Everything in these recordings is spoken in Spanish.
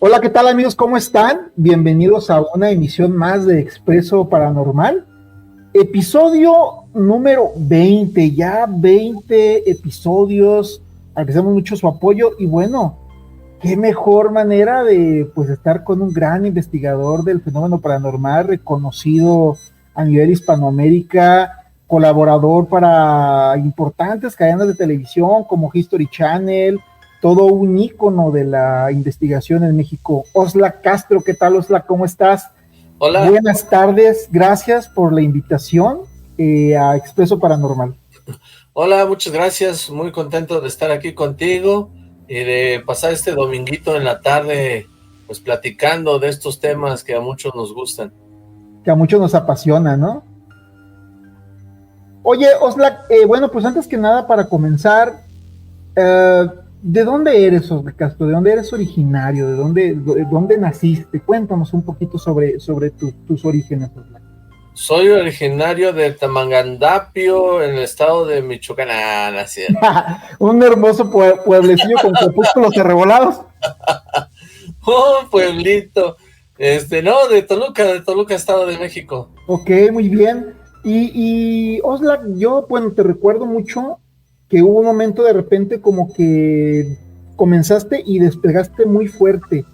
Hola, ¿qué tal amigos? ¿Cómo están? Bienvenidos a una emisión más de Expreso Paranormal. Episodio número 20, ya 20 episodios. Agradecemos mucho su apoyo y bueno, qué mejor manera de pues estar con un gran investigador del fenómeno paranormal, reconocido a nivel Hispanoamérica, colaborador para importantes cadenas de televisión como History Channel, todo un ícono de la investigación en México. Oxlack Castro, ¿qué tal, Oxlack? ¿Cómo estás? Hola. Buenas tardes, gracias por la invitación a Expreso Paranormal. Hola, muchas gracias, muy contento de estar aquí contigo y de pasar este dominguito en la tarde, pues platicando de estos temas que a muchos nos gustan. Que a muchos nos apasiona, ¿no? Oye, Oxlack, bueno, pues antes que nada, para comenzar, ¿de dónde eres, Oxlack Castro? ¿De dónde eres originario? ¿De dónde naciste? Cuéntanos un poquito sobre tus orígenes, Oxlack. Soy originario de Tamangandapio, en el estado de Michoacán. No es cierto. Un hermoso pueblecillo con crepúsculos arrebolados. Oh, pueblito. No, de Toluca, Estado de México. Ok, muy bien. Y Oxlack, yo, bueno, te recuerdo mucho que hubo un momento de repente como que comenzaste y despegaste muy fuerte.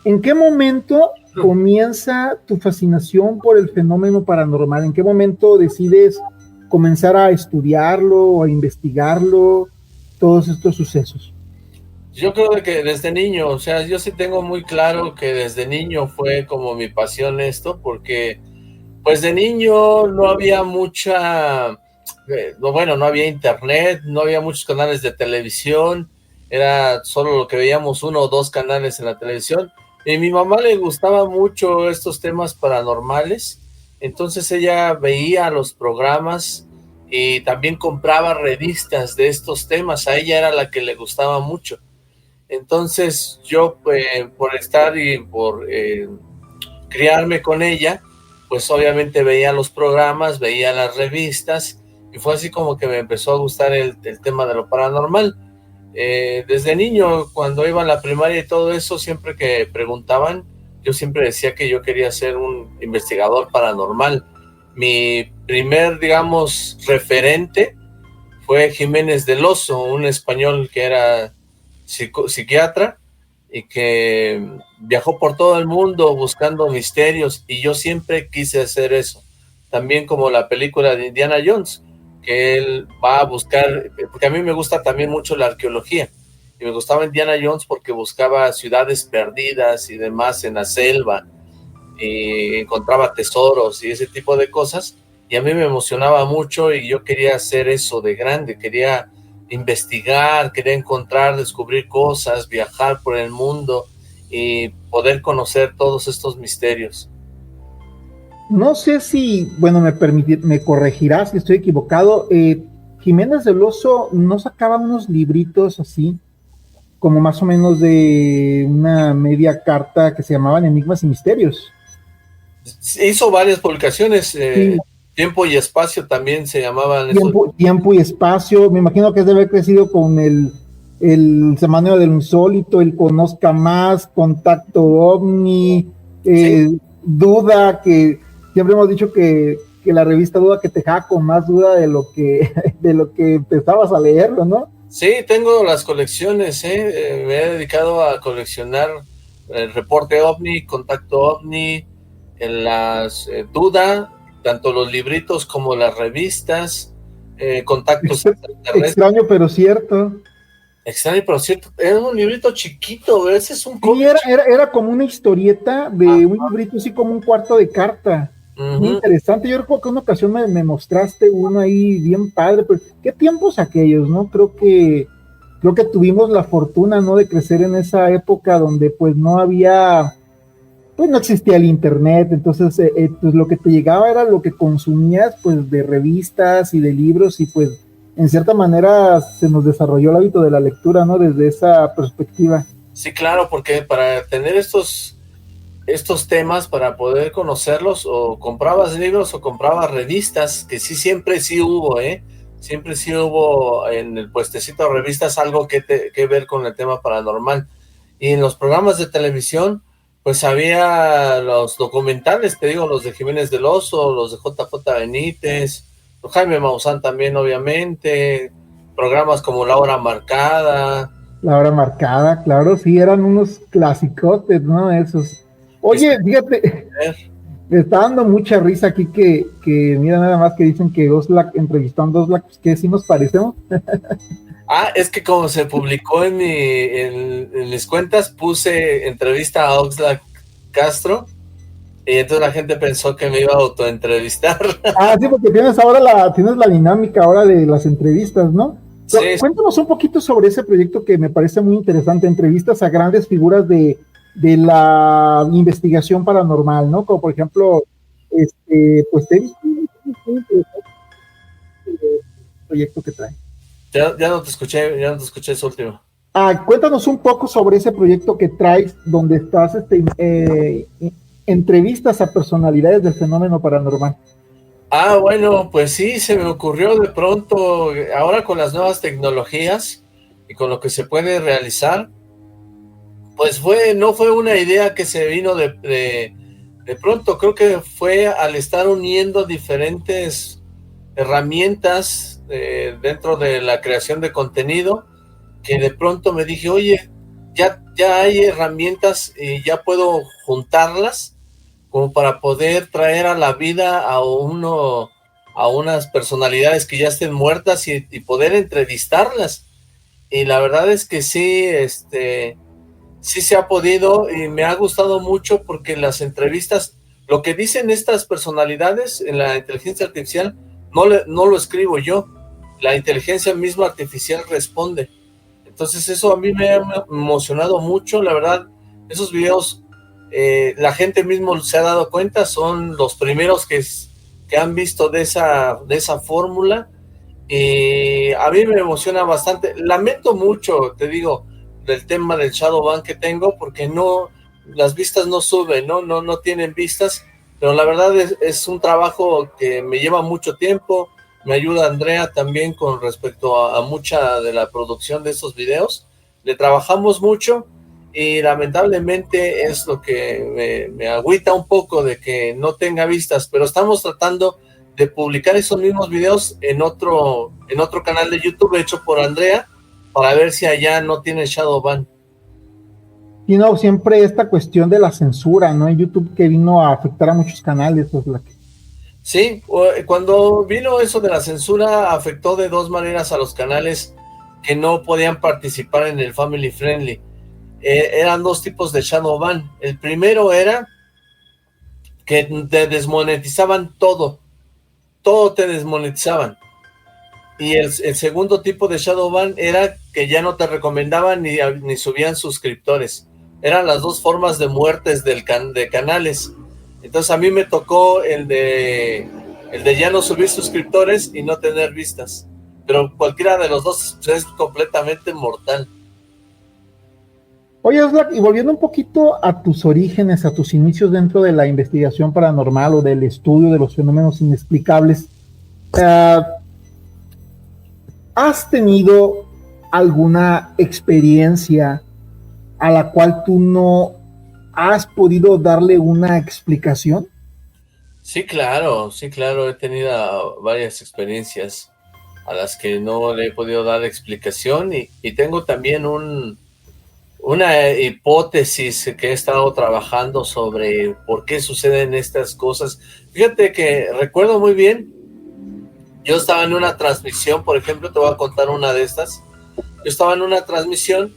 ¿En qué momento comienza tu fascinación por el fenómeno paranormal? ¿En qué momento decides comenzar a estudiarlo, a investigarlo, todos estos sucesos? Yo creo que desde niño, o sea, yo sí tengo muy claro que desde niño fue como mi pasión esto, porque pues de niño no había no había internet, no había muchos canales de televisión, era solo lo que veíamos, uno o dos canales en la televisión, y a mi mamá le gustaba mucho estos temas paranormales, entonces ella veía los programas y también compraba revistas de estos temas, a ella era la que le gustaba mucho. Entonces yo, por estar y por criarme con ella, pues obviamente veía los programas, veía las revistas, y fue así como que me empezó a gustar el tema de lo paranormal. Desde niño, cuando iba a la primaria y todo eso, siempre que preguntaban, yo siempre decía que yo quería ser un investigador paranormal. Mi primer, digamos, referente fue Jiménez del Oso, un español que era psiquiatra y que viajó por todo el mundo buscando misterios, y yo siempre quise hacer eso. También como la película de Indiana Jones, que él va a buscar, porque a mí me gusta también mucho la arqueología, y me gustaba Indiana Jones porque buscaba ciudades perdidas y demás en la selva, y encontraba tesoros y ese tipo de cosas, y a mí me emocionaba mucho y yo quería hacer eso de grande, quería investigar, quería encontrar, descubrir cosas, viajar por el mundo y poder conocer todos estos misterios. No sé si, bueno, me corregirás si estoy equivocado. Jiménez del Oso no sacaba unos libritos así, como más o menos de una media carta que se llamaban Enigmas y Misterios. Hizo varias publicaciones, Sí, Tiempo y Espacio también se llamaban esos. tiempo y espacio. Me imagino que es de haber crecido con el Semanario del Insólito, el Conozca Más, Contacto OVNI, Sí, Duda, que siempre hemos dicho que la revista Duda que te dejaba con más duda de lo que, de lo que empezabas a leerlo, ¿no? sí, tengo las colecciones, me he dedicado a coleccionar el reporte OVNI, Contacto OVNI, en las Duda, tanto los libritos como las revistas, Contactos Extraterrestres. Extraño, pero cierto. Extraño, pero cierto, era un librito chiquito, ese es un Sí, cómic chiquito. era como una historieta de un librito, así como un cuarto de carta. Muy Ujú. interesante. Yo recuerdo que una ocasión me mostraste uno ahí bien padre, pero qué tiempos aquellos, ¿no? Creo que tuvimos la fortuna, ¿no? De crecer en esa época donde pues no había, pues no existía el internet, entonces pues lo que te llegaba era lo que consumías pues de revistas y de libros y pues en cierta manera se nos desarrolló el hábito de la lectura, ¿no? Desde esa perspectiva. Sí, claro, porque para tener estos temas, para poder conocerlos, o comprabas libros o comprabas revistas, que sí, siempre sí hubo, siempre sí hubo en el puestecito de revistas algo que ver con el tema paranormal. Y en los programas de televisión, pues había los documentales, te digo, los de Jiménez del Oso, los de JJ Benítez, Jaime Maussan también, obviamente, programas como La Hora Marcada. La Hora Marcada, claro, sí, eran unos clasicotes, ¿no? Esos. Oye, fíjate, me está dando mucha risa aquí que mira nada más que dicen que Oxlack entrevistando a Oxlack, pues que sí nos parecemos. Es que como se publicó en mis cuentas, puse entrevista a Oxlack Castro, y entonces la gente pensó que me iba a autoentrevistar. Sí, porque tienes la dinámica ahora de las entrevistas, ¿no? Sí. Cuéntanos un poquito sobre ese proyecto que me parece muy interesante, entrevistas a grandes figuras de la investigación paranormal, ¿no? Como por ejemplo, pues te he visto un proyecto que trae. Ya no te escuché eso último. Cuéntanos un poco sobre ese proyecto que traes, donde estás entrevistas a personalidades del fenómeno paranormal. Bueno, pues sí, se me ocurrió de pronto, ahora con las nuevas tecnologías y con lo que se puede realizar, pues no fue una idea que se vino de pronto, creo que fue al estar uniendo diferentes herramientas dentro de la creación de contenido, que de pronto me dije, oye, ya hay herramientas y ya puedo juntarlas como para poder traer a la vida a unas personalidades que ya estén muertas y poder entrevistarlas. Y la verdad es que sí, sí se ha podido y me ha gustado mucho porque las entrevistas, lo que dicen estas personalidades en la inteligencia artificial, no lo escribo yo, la inteligencia misma artificial responde. Entonces eso a mí me ha emocionado mucho, la verdad, esos videos, la gente mismo se ha dado cuenta, son los primeros que han visto de esa fórmula, y a mí me emociona bastante. Lamento mucho, te digo, del tema del Shadowban que tengo, porque las vistas no suben, no tienen vistas, pero la verdad es un trabajo que me lleva mucho tiempo. Me ayuda Andrea también con respecto a mucha de la producción de estos videos. Le trabajamos mucho y lamentablemente es lo que me agüita un poco de que no tenga vistas, pero estamos tratando de publicar esos mismos videos en otro canal de YouTube hecho por Andrea, para ver si allá no tiene Shadowban. Y no, siempre esta cuestión de la censura, ¿no? En YouTube, que vino a afectar a muchos canales, pues la que... Sí, cuando vino eso de la censura, afectó de dos maneras a los canales que no podían participar en el Family Friendly. Eran dos tipos de Shadowban. El primero era que te desmonetizaban todo te desmonetizaban. Y el segundo tipo de Shadowban era que ya no te recomendaban ni subían suscriptores. Eran las dos formas de muertes de canales. Entonces a mí me tocó el de ya no subir suscriptores y no tener vistas. Pero cualquiera de los dos es completamente mortal. Oye, Oxlack, y volviendo un poquito a tus orígenes, a tus inicios dentro de la investigación paranormal o del estudio de los fenómenos inexplicables, ¿has tenido alguna experiencia a la cual tú no has podido darle una explicación? Sí, claro, he tenido varias experiencias a las que no le he podido dar explicación, y tengo también una hipótesis que he estado trabajando sobre por qué suceden estas cosas. Fíjate que recuerdo muy bien, yo estaba en una transmisión, por ejemplo, te voy a contar una de estas. Yo estaba en una transmisión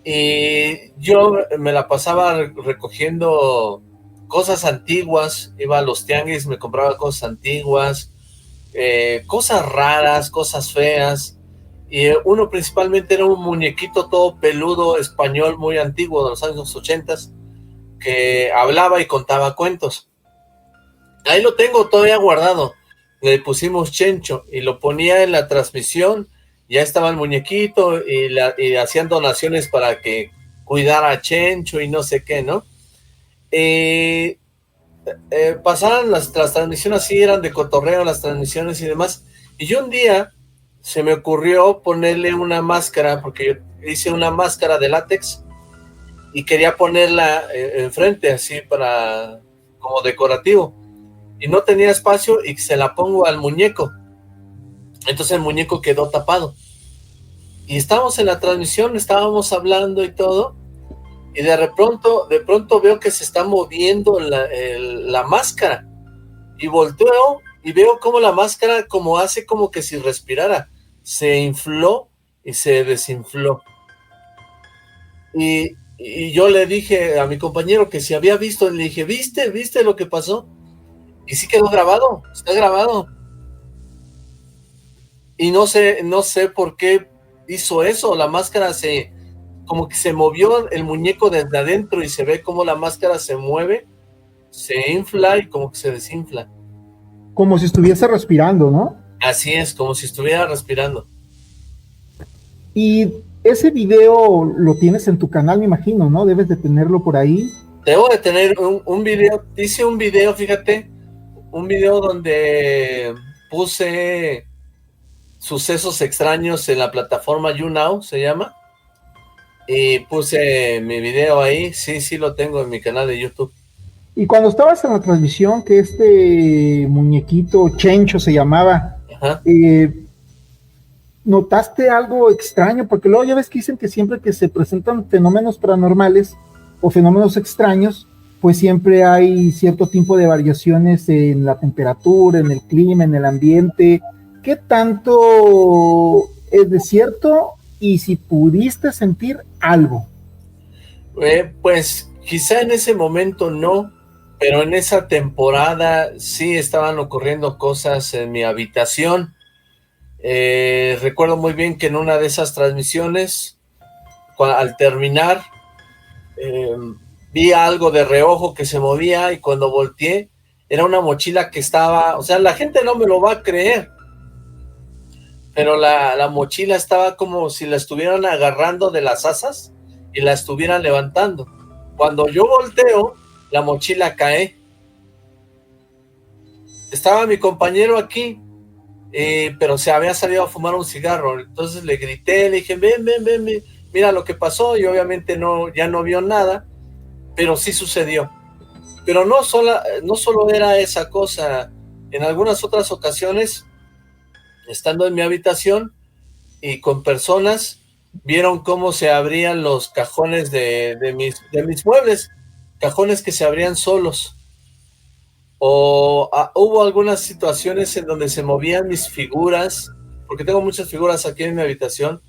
y yo me la pasaba recogiendo cosas antiguas, iba a los tianguis, me compraba cosas antiguas, cosas raras, cosas feas, y uno principalmente era un muñequito todo peludo español muy antiguo de los años 80 que hablaba y contaba cuentos. Ahí lo tengo todavía guardado. Le pusimos Chencho y lo ponía en la transmisión. Ya estaba el muñequito y hacían donaciones para que cuidara a Chencho y no sé qué, ¿no? Pasaban las transmisiones así, eran de cotorreo las transmisiones y demás. Y yo un día se me ocurrió ponerle una máscara, porque yo hice una máscara de látex y quería ponerla enfrente, así como decorativo, y no tenía espacio y se la pongo al muñeco. Entonces el muñeco quedó tapado. Y estábamos en la transmisión, estábamos hablando y todo, y de pronto veo que se está moviendo la máscara, y volteo y veo como la máscara como hace como que si respirara, se infló y se desinfló. Y yo le dije a mi compañero que si había visto, le dije, ¿viste lo que pasó? Y sí quedó grabado, está grabado. Y no sé por qué hizo eso, la máscara como que se movió el muñeco desde adentro y se ve como la máscara se mueve, se infla y como que se desinfla. Como si estuviese respirando, ¿no? Así es, como si estuviera respirando. Y ese video lo tienes en tu canal, me imagino, ¿no? Debes de tenerlo por ahí. Debo de tener un video, hice un video, fíjate, un video donde puse sucesos extraños en la plataforma YouNow, se llama, y puse mi video ahí, sí lo tengo en mi canal de YouTube. Y cuando estabas en la transmisión, que este muñequito Chencho se llamaba, ¿notaste algo extraño? Porque luego ya ves que dicen que siempre que se presentan fenómenos paranormales o fenómenos extraños, pues siempre hay cierto tipo de variaciones en la temperatura, en el clima, en el ambiente. ¿Qué tanto es de cierto? Y si pudiste sentir algo. Pues quizá en ese momento no, pero en esa temporada sí estaban ocurriendo cosas en mi habitación. Recuerdo muy bien que en una de esas transmisiones, al terminar, vi algo de reojo que se movía y cuando volteé, era una mochila que estaba, o sea, la gente no me lo va a creer, pero la mochila estaba como si la estuvieran agarrando de las asas y la estuvieran levantando. Cuando yo volteo, la mochila cae. Estaba mi compañero aquí, pero se había salido a fumar un cigarro. Entonces le grité, le dije, ven, mira lo que pasó. Y obviamente ya no vio nada, pero sí sucedió. Pero no solo era esa cosa. En algunas otras ocasiones, estando en mi habitación y con personas, vieron cómo se abrían los cajones de mis muebles, cajones que se abrían solos. O hubo algunas situaciones en donde se movían mis figuras, porque tengo muchas figuras aquí en mi habitación.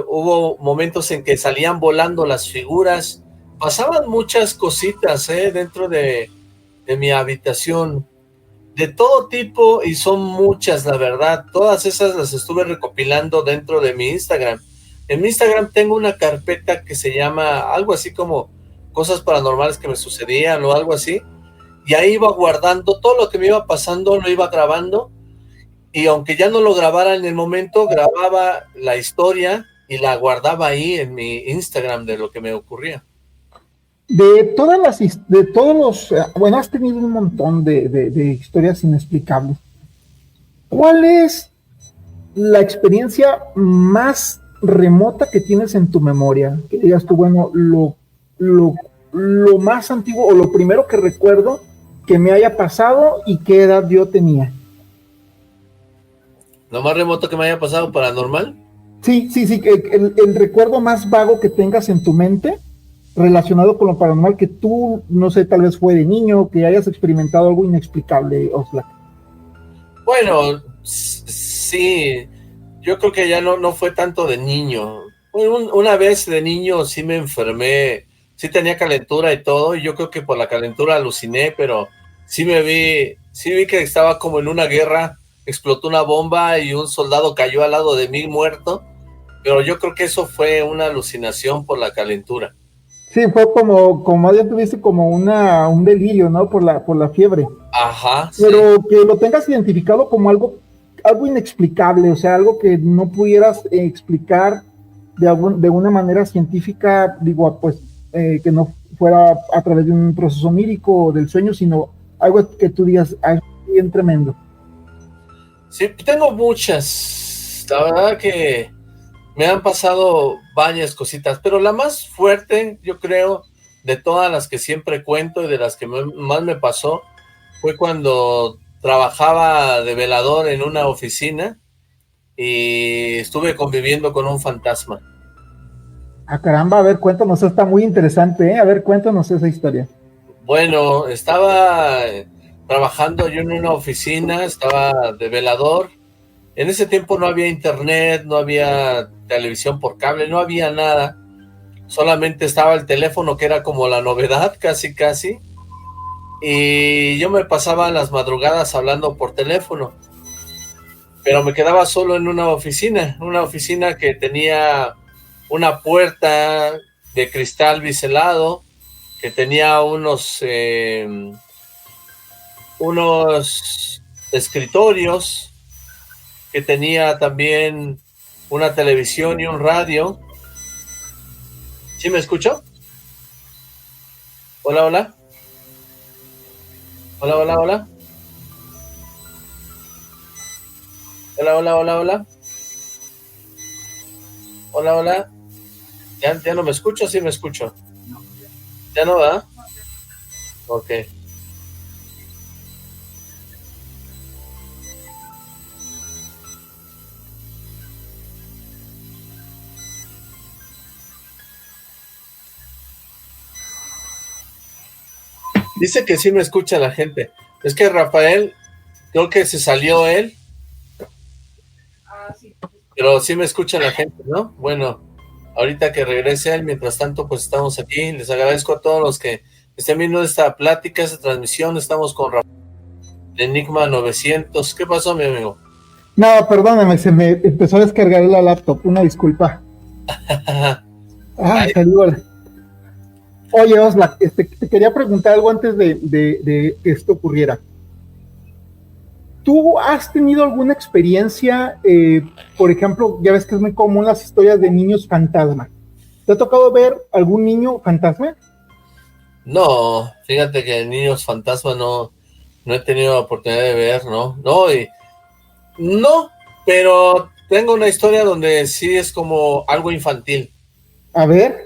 Hubo momentos en que salían volando las figuras. Pasaban muchas cositas dentro de mi habitación, de todo tipo, y son muchas, la verdad. Todas esas las estuve recopilando dentro de mi Instagram. En mi Instagram tengo una carpeta que se llama algo así como cosas paranormales que me sucedían o algo así, y ahí iba guardando todo lo que me iba pasando, lo iba grabando, y aunque ya no lo grabara en el momento, grababa la historia y la guardaba ahí en mi Instagram de lo que me ocurría. De todos los, bueno, has tenido un montón de historias inexplicables. ¿Cuál es la experiencia más remota que tienes en tu memoria? Que digas tú, bueno, lo más antiguo o lo primero que recuerdo que me haya pasado y qué edad yo tenía. ¿Lo más remoto que me haya pasado paranormal? Sí, el recuerdo más vago que tengas en tu mente relacionado con lo paranormal, que tú, no sé, tal vez fue de niño, que hayas experimentado algo inexplicable, Oxlack. Bueno, sí, yo creo que ya no fue tanto de niño. Una vez de niño sí me enfermé, sí tenía calentura y todo, y yo creo que por la calentura aluciné, pero sí vi que estaba como en una guerra, explotó una bomba y un soldado cayó al lado de mí muerto, pero yo creo que eso fue una alucinación por la calentura. Sí, fue como ya tuviste como un delirio, ¿no? Por la fiebre. Ajá. Pero sí, que lo tengas identificado como algo inexplicable, o sea, algo que no pudieras explicar de una manera científica, digo, pues, que no fuera a través de un proceso onírico o del sueño, sino algo que tú digas, es bien tremendo. Sí, tengo muchas. La verdad que Me han pasado varias cositas, pero la más fuerte, yo creo, de todas las que siempre cuento y de las que más me pasó, fue cuando trabajaba de velador en una oficina y estuve conviviendo con un fantasma. Ah, caramba, a ver, cuéntanos, está muy interesante, ¿eh? A ver, cuéntanos esa historia. Bueno, estaba trabajando yo en una oficina, estaba de velador. En ese tiempo no había internet, no había televisión por cable, no había nada. Solamente estaba el teléfono, que era como la novedad, casi casi. Y yo me pasaba las madrugadas hablando por teléfono. Pero me quedaba solo en una oficina que tenía una puerta de cristal biselado, que tenía unos escritorios, que tenía también una televisión y un radio. ¿Sí me escucho? Hola, hola. Hola, hola, hola. Hola, hola, hola, hola. Hola, hola. ¿Ya no me escucho? Sí me escucho. ¿Ya no va? Ok. Dice que sí me escucha la gente. Es que Rafael, creo que se salió él, pero sí me escucha la gente, ¿no? Bueno, ahorita que regrese él, mientras tanto, pues estamos aquí. Les agradezco a todos los que estén viendo esta plática, esta transmisión. Estamos con Rafael de Enigma 900. ¿Qué pasó, mi amigo? No, perdóname, se me empezó a descargar la laptop, una disculpa. Ah, Ay, salió. Oye, Osla, te quería preguntar algo antes de que esto ocurriera. ¿Tú has tenido alguna experiencia, por ejemplo, ya ves que es muy común las historias de niños fantasma? ¿Te ha tocado ver algún niño fantasma? no, fíjate que niños fantasma no he tenido oportunidad de ver, ¿no? No, pero tengo una historia donde sí es como algo infantil. A ver,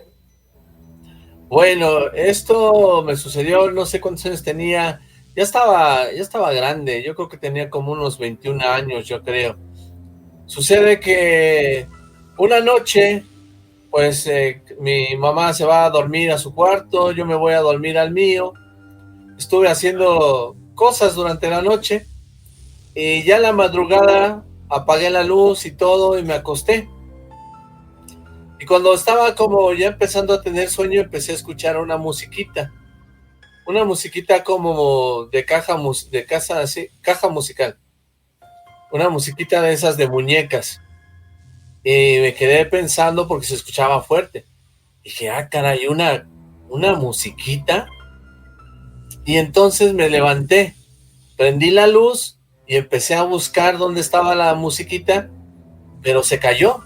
Bueno, esto me sucedió, no sé cuántos años tenía, ya estaba grande, yo creo que tenía como unos 21 años, yo creo. Sucede que una noche, pues mi mamá se va a dormir a su cuarto, yo me voy a dormir al mío, estuve haciendo cosas durante la noche y ya en la madrugada apagué la luz y todo y me acosté. Y cuando estaba como ya empezando a tener sueño, empecé a escuchar una musiquita como de de casa así, caja musical, una musiquita de esas de muñecas. Y me quedé pensando porque se escuchaba fuerte. Dije, ah, caray, una musiquita. Y entonces me levanté, prendí la luz y empecé a buscar dónde estaba la musiquita, pero se cayó,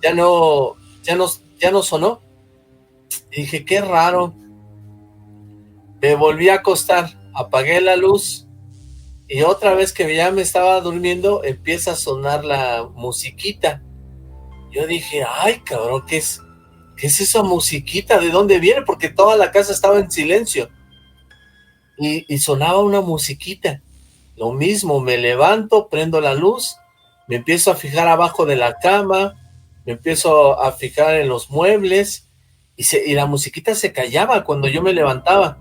ya no, ya no sonó. Y dije, qué raro. Me volví a acostar, apagué la luz y otra vez que ya me estaba durmiendo, empieza a sonar la musiquita. Yo dije, ay, cabrón, ¿qué es esa musiquita? ¿De dónde viene? Porque toda la casa estaba en silencio y sonaba una musiquita. Lo mismo, me levanto, prendo la luz, me empiezo a fijar abajo de la cama, me empiezo a fijar en los muebles y la musiquita se callaba cuando yo me levantaba.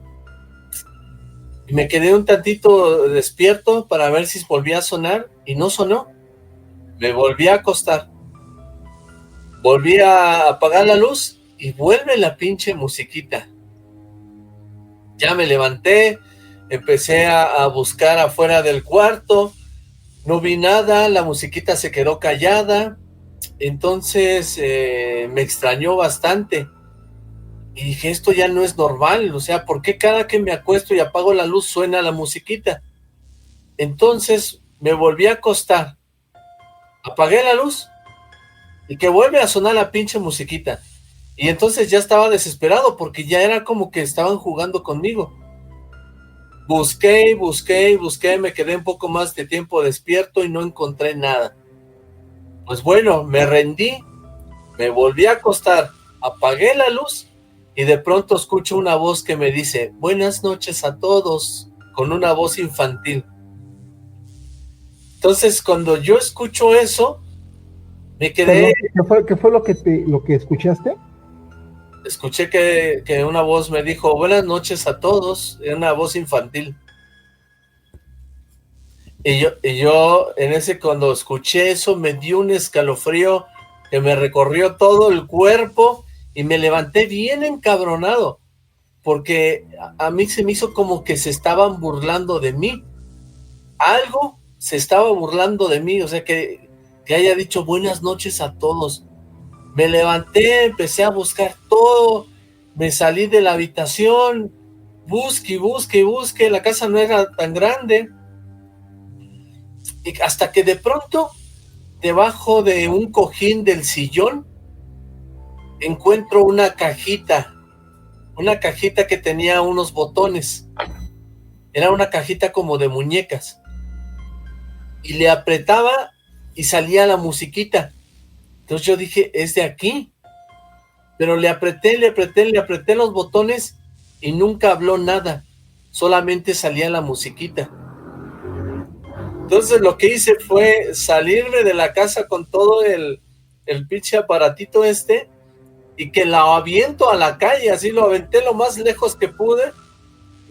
Y me quedé un tantito despierto para ver si volvía a sonar y no sonó. Me volví a acostar, volví a apagar la luz y vuelve la pinche musiquita. Ya me levanté, empecé a buscar afuera del cuarto, no vi nada, la musiquita se quedó callada, entonces me extrañó bastante. Y dije, esto ya no es normal, o sea, ¿por qué cada que me acuesto y apago la luz suena la musiquita? Entonces me volví a acostar, apagué la luz y que vuelve a sonar la pinche musiquita. Y entonces ya estaba desesperado porque ya era como que estaban jugando conmigo. Busqué, busqué, busqué, me quedé un poco más de tiempo despierto y no encontré nada. Pues bueno, me rendí Me volví a acostar, apagué la luz y de pronto escucho una voz que me dice, buenas noches a todos, con una voz infantil. Entonces, cuando yo escucho eso, me quedé... Perdón, ¿qué fue lo que escuchaste? Escuché que una voz me dijo, buenas noches a todos, era una voz infantil. Y yo cuando escuché eso, me dio un escalofrío que me recorrió todo el cuerpo y me levanté bien encabronado, porque a mí se me hizo como que se estaban burlando de mí. Algo se estaba burlando de mí, o sea, que haya dicho buenas noches a todos. Me levanté, empecé a buscar todo, me salí de la habitación, busqué, la casa no era tan grande, y hasta que de pronto, debajo de un cojín del sillón, encuentro una cajita que tenía unos botones, era una cajita como de muñecas, y le apretaba y salía la musiquita. Entonces yo dije, es de aquí, pero le apreté los botones y nunca habló nada, solamente salía la musiquita. Entonces lo que hice fue salirme de la casa con todo el pinche aparatito y que la aviento a la calle, así lo aventé lo más lejos que pude,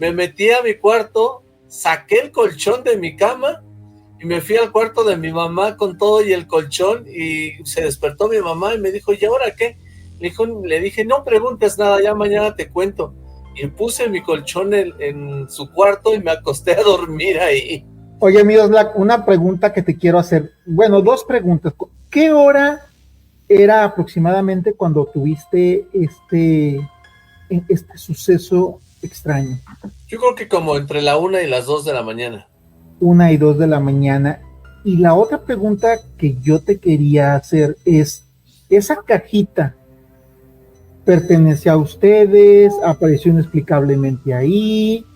me metí a mi cuarto, saqué el colchón de mi cama y me fui al cuarto de mi mamá con todo y el colchón, y se despertó mi mamá y me dijo, ¿y ahora qué? Le dije, no preguntes nada, ya mañana te cuento. Y puse mi colchón en su cuarto y me acosté a dormir ahí. Oye, Miroslav, una pregunta que te quiero hacer. Bueno, dos preguntas. ¿Qué hora era aproximadamente cuando tuviste este suceso extraño? Yo creo que como entre la 1 y las 2 de la mañana. 1 y 2 de la mañana. Y la otra pregunta que yo te quería hacer es, ¿esa cajita pertenece a ustedes? ¿Apareció inexplicablemente ahí?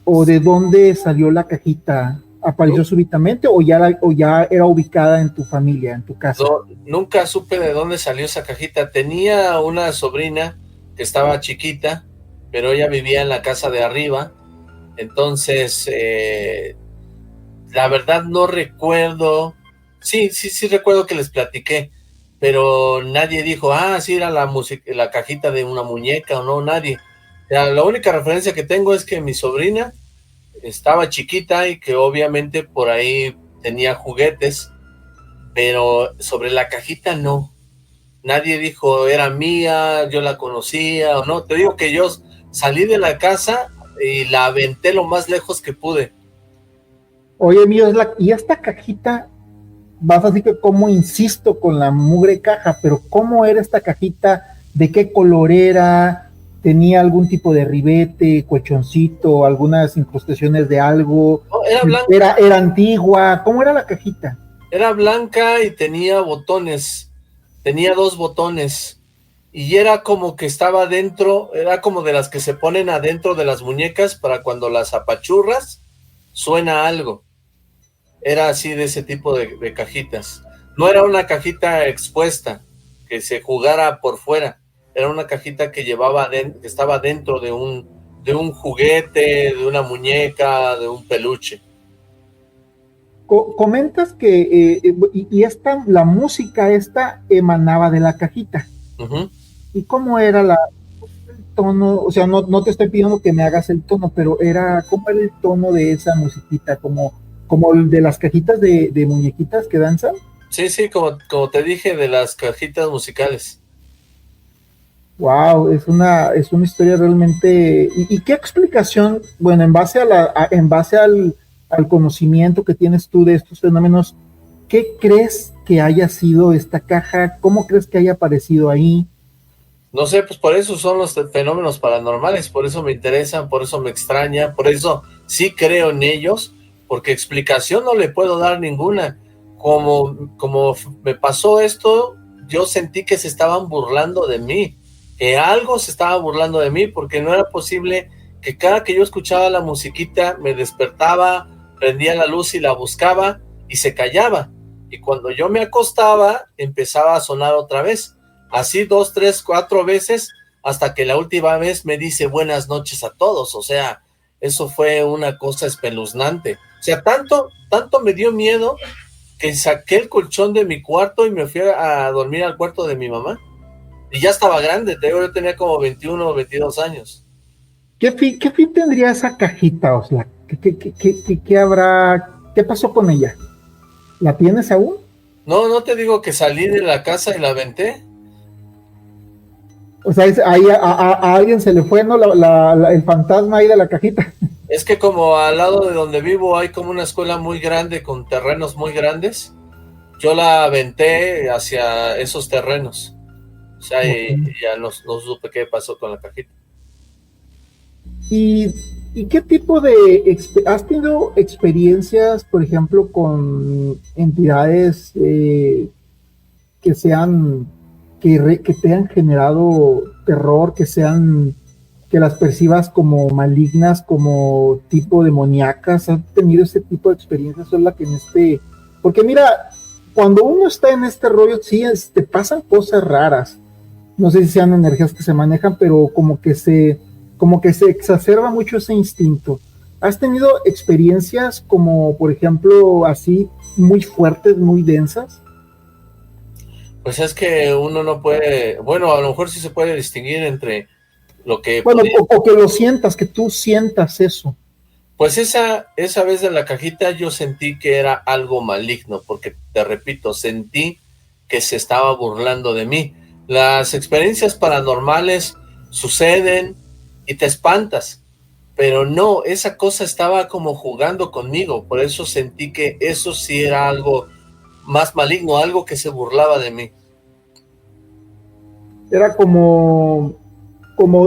¿O de dónde salió la cajita? ¿Apareció súbitamente o ya era ubicada en tu familia, en tu casa? No, nunca supe de dónde salió esa cajita. Tenía una sobrina que estaba chiquita, pero ella vivía en la casa de arriba. Entonces, la verdad no recuerdo. Sí recuerdo que les platiqué, pero nadie dijo, sí era la cajita de una muñeca o no, nadie. La única referencia que tengo es que mi sobrina estaba chiquita y que obviamente por ahí tenía juguetes, pero sobre la cajita no. Nadie dijo era mía, yo la conocía o no. Te digo que yo salí de la casa y la aventé lo más lejos que pude. Oye, Miroslav, y esta cajita, vas a decir que cómo insisto con la mugre caja, pero ¿cómo era esta cajita? ¿De qué color era? ¿Tenía algún tipo de ribete, colchoncito, algunas incrustaciones de algo? No, era blanca. ¿Era antigua? ¿Cómo era la cajita? Era blanca y tenía botones, tenía 2 botones, y era como que estaba dentro, era como de las que se ponen adentro de las muñecas para cuando las apachurras, suena algo. Era así de ese tipo de cajitas. No era una cajita expuesta, que se jugara por fuera. Era una cajita que que estaba dentro de un juguete, de una muñeca, de un peluche. Comentas que la música esta emanaba de la cajita. Uh-huh. ¿Y cómo era el tono? O sea, no te estoy pidiendo que me hagas el tono, pero ¿cómo era el tono de esa musiquita? ¿Como el de las cajitas de muñequitas que danzan? Sí, como te dije, de las cajitas musicales. Wow, es una historia realmente. ¿Y qué explicación? Bueno, en base al conocimiento que tienes tú de estos fenómenos, ¿qué crees que haya sido esta caja? ¿Cómo crees que haya aparecido ahí? No sé, pues por eso son los fenómenos paranormales, por eso me interesan, por eso me extraña, por eso sí creo en ellos, porque explicación no le puedo dar ninguna. Como me pasó esto, yo sentí que se estaban burlando de mí, que algo se estaba burlando de mí, porque no era posible que cada que yo escuchaba la musiquita me despertaba, prendía la luz y la buscaba y se callaba, y cuando yo me acostaba empezaba a sonar otra vez, así 2, 3, 4 veces, hasta que la última vez me dice buenas noches a todos. O sea, eso fue una cosa espeluznante. O sea, tanto me dio miedo que saqué el colchón de mi cuarto y me fui a dormir al cuarto de mi mamá. Y ya estaba grande, yo tenía como 21 o 22 años. ¿Qué fin tendría esa cajita, Oxlack? ¿Qué habrá? ¿Qué pasó con ella? ¿La tienes aún? No te digo que salí de la casa y la aventé. O sea, ahí a alguien se le fue, ¿no? El fantasma ahí de la cajita. Es que como al lado de donde vivo hay como una escuela muy grande con terrenos muy grandes, yo la aventé hacia esos terrenos. O sea, y ya no supe qué pasó con la cajita. ¿Y qué tipo has tenido experiencias, por ejemplo, con entidades que sean, que te han generado terror, que las percibas como malignas, como tipo demoníacas? ¿Has tenido ese tipo de experiencias? Porque mira, cuando uno está en este rollo, sí, te pasan cosas raras. No sé si sean energías que se manejan, pero como que se exacerba mucho ese instinto. ¿Has tenido experiencias como, por ejemplo, así, muy fuertes, muy densas? Pues es que uno no puede, bueno, a lo mejor sí se puede distinguir entre lo que Bueno, podía. o que lo sientas, que tú sientas eso. Pues esa vez de la cajita yo sentí que era algo maligno, porque te repito, sentí que se estaba burlando de mí. Las experiencias paranormales suceden y te espantas, pero no, esa cosa estaba como jugando conmigo, por eso sentí que eso sí era algo más maligno, algo que se burlaba de mí. Era como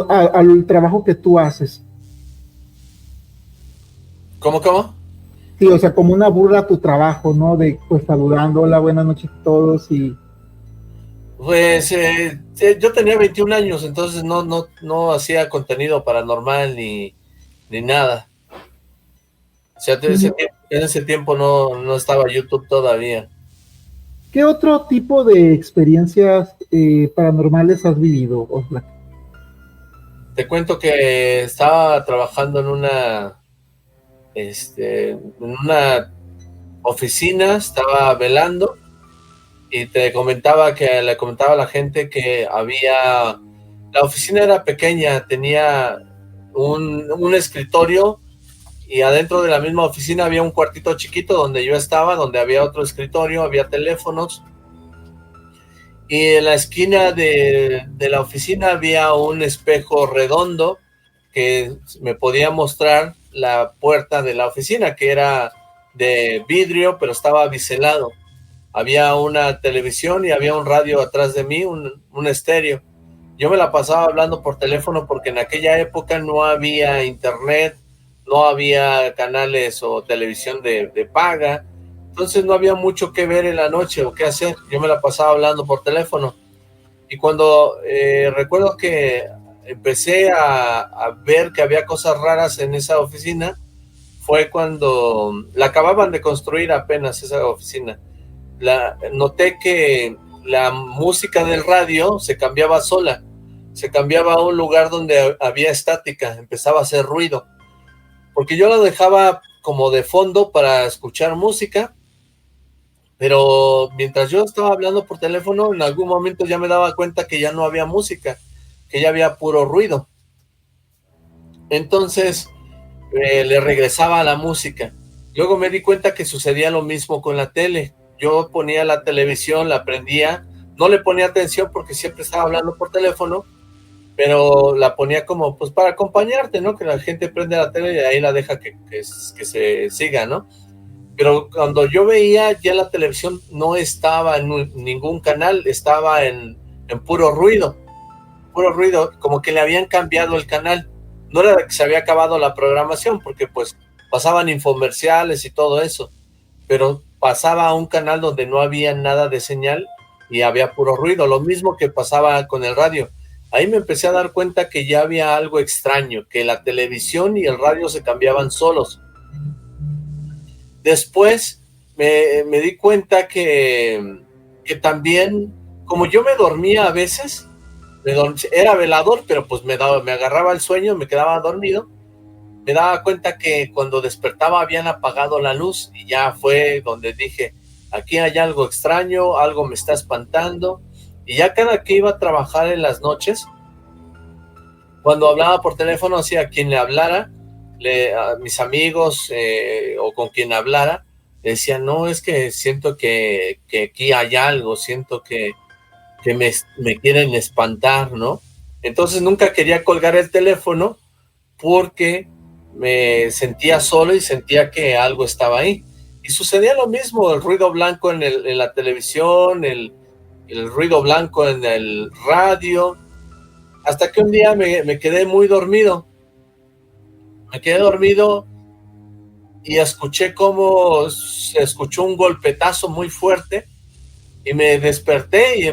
al trabajo que tú haces. ¿Cómo? Sí, o sea, como una burla a tu trabajo, ¿no? De pues saludando, hola, buenas noches a todos y... Pues yo tenía 21 años, entonces no hacía contenido paranormal ni nada. O sea, en ese tiempo no estaba YouTube todavía. ¿Qué otro tipo de experiencias paranormales has vivido, Oxlack? Te cuento que estaba trabajando en una oficina, estaba velando y le comentaba a la gente que la oficina era pequeña, tenía un escritorio y adentro de la misma oficina había un cuartito chiquito donde yo estaba, donde había otro escritorio, había teléfonos, y en la esquina de la oficina había un espejo redondo que me podía mostrar la puerta de la oficina, que era de vidrio, pero estaba biselado. Había una televisión y había un radio atrás de mí, un estéreo. Yo me la pasaba hablando por teléfono porque en aquella época no había internet, no había canales o televisión de paga, entonces no había mucho que ver en la noche o qué hacer. Yo me la pasaba hablando por teléfono. Y cuando recuerdo que empecé a ver que había cosas raras en esa oficina, fue cuando la acababan de construir apenas esa oficina. Noté que la música del radio se cambiaba sola, se cambiaba a un lugar donde había estática, empezaba a hacer ruido, porque yo la dejaba como de fondo para escuchar música, pero mientras yo estaba hablando por teléfono, en algún momento ya me daba cuenta que ya no había música, que ya había puro ruido. Entonces le regresaba a la música. Luego me di cuenta que sucedía lo mismo con la tele. Yo ponía la televisión, la prendía, no le ponía atención porque siempre estaba hablando por teléfono, pero la ponía como pues para acompañarte, ¿no? Que la gente prende la tele y ahí la deja que se siga, ¿no? Pero cuando yo veía, ya la televisión no estaba en ningún canal, estaba en puro ruido, como que le habían cambiado el canal. No era que se había acabado la programación, porque pues pasaban infomerciales y todo eso, pero pasaba a un canal donde no había nada de señal y había puro ruido, lo mismo que pasaba con el radio. Ahí me empecé a dar cuenta que ya había algo extraño, que la televisión y el radio se cambiaban solos. Después me di cuenta que también como yo me dormía a veces, era velador, pero pues me agarraba el sueño, me quedaba dormido, me daba cuenta que cuando despertaba habían apagado la luz, y ya fue donde dije, aquí hay algo extraño, algo me está espantando. Y ya cada que iba a trabajar en las noches, cuando hablaba por teléfono, así a quien le hablara, a mis amigos o con quien hablara, le decía, no, es que siento que aquí hay algo, siento que me quieren espantar, ¿no? Entonces nunca quería colgar el teléfono porque me sentía solo y sentía que algo estaba ahí. Y sucedía lo mismo, el ruido blanco en la televisión, el ruido blanco en el radio, hasta que un día me quedé muy dormido. Me quedé dormido y escuché cómo se escuchó un golpetazo muy fuerte y me desperté y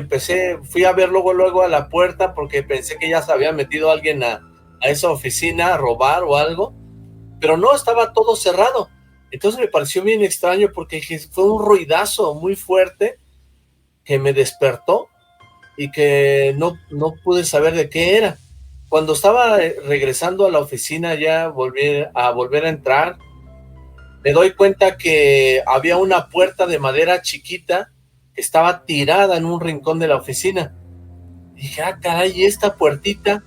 fui a ver luego a la puerta porque pensé que ya se había metido alguien a esa oficina a robar o algo, pero no, estaba todo cerrado. Entonces me pareció bien extraño porque fue un ruidazo muy fuerte que me despertó y que no pude saber de qué era. Cuando estaba regresando a la oficina ya volver a entrar, me doy cuenta que había una puerta de madera chiquita que estaba tirada en un rincón de la oficina. Y dije, caray, ¿y esta puertita?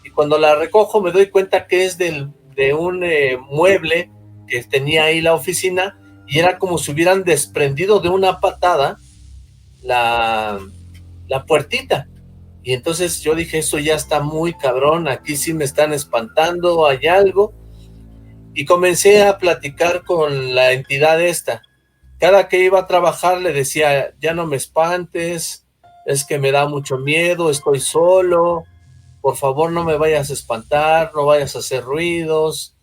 Y cuando la recojo me doy cuenta que es de un mueble que tenía ahí la oficina, y era como si hubieran desprendido de una patada la puertita. Y entonces yo dije, eso ya está muy cabrón, aquí sí me están espantando, hay algo. Y comencé a platicar con la entidad esta. Cada que iba a trabajar le decía, ya no me espantes, es que me da mucho miedo, estoy solo, por favor no me vayas a espantar, no vayas a hacer ruidos,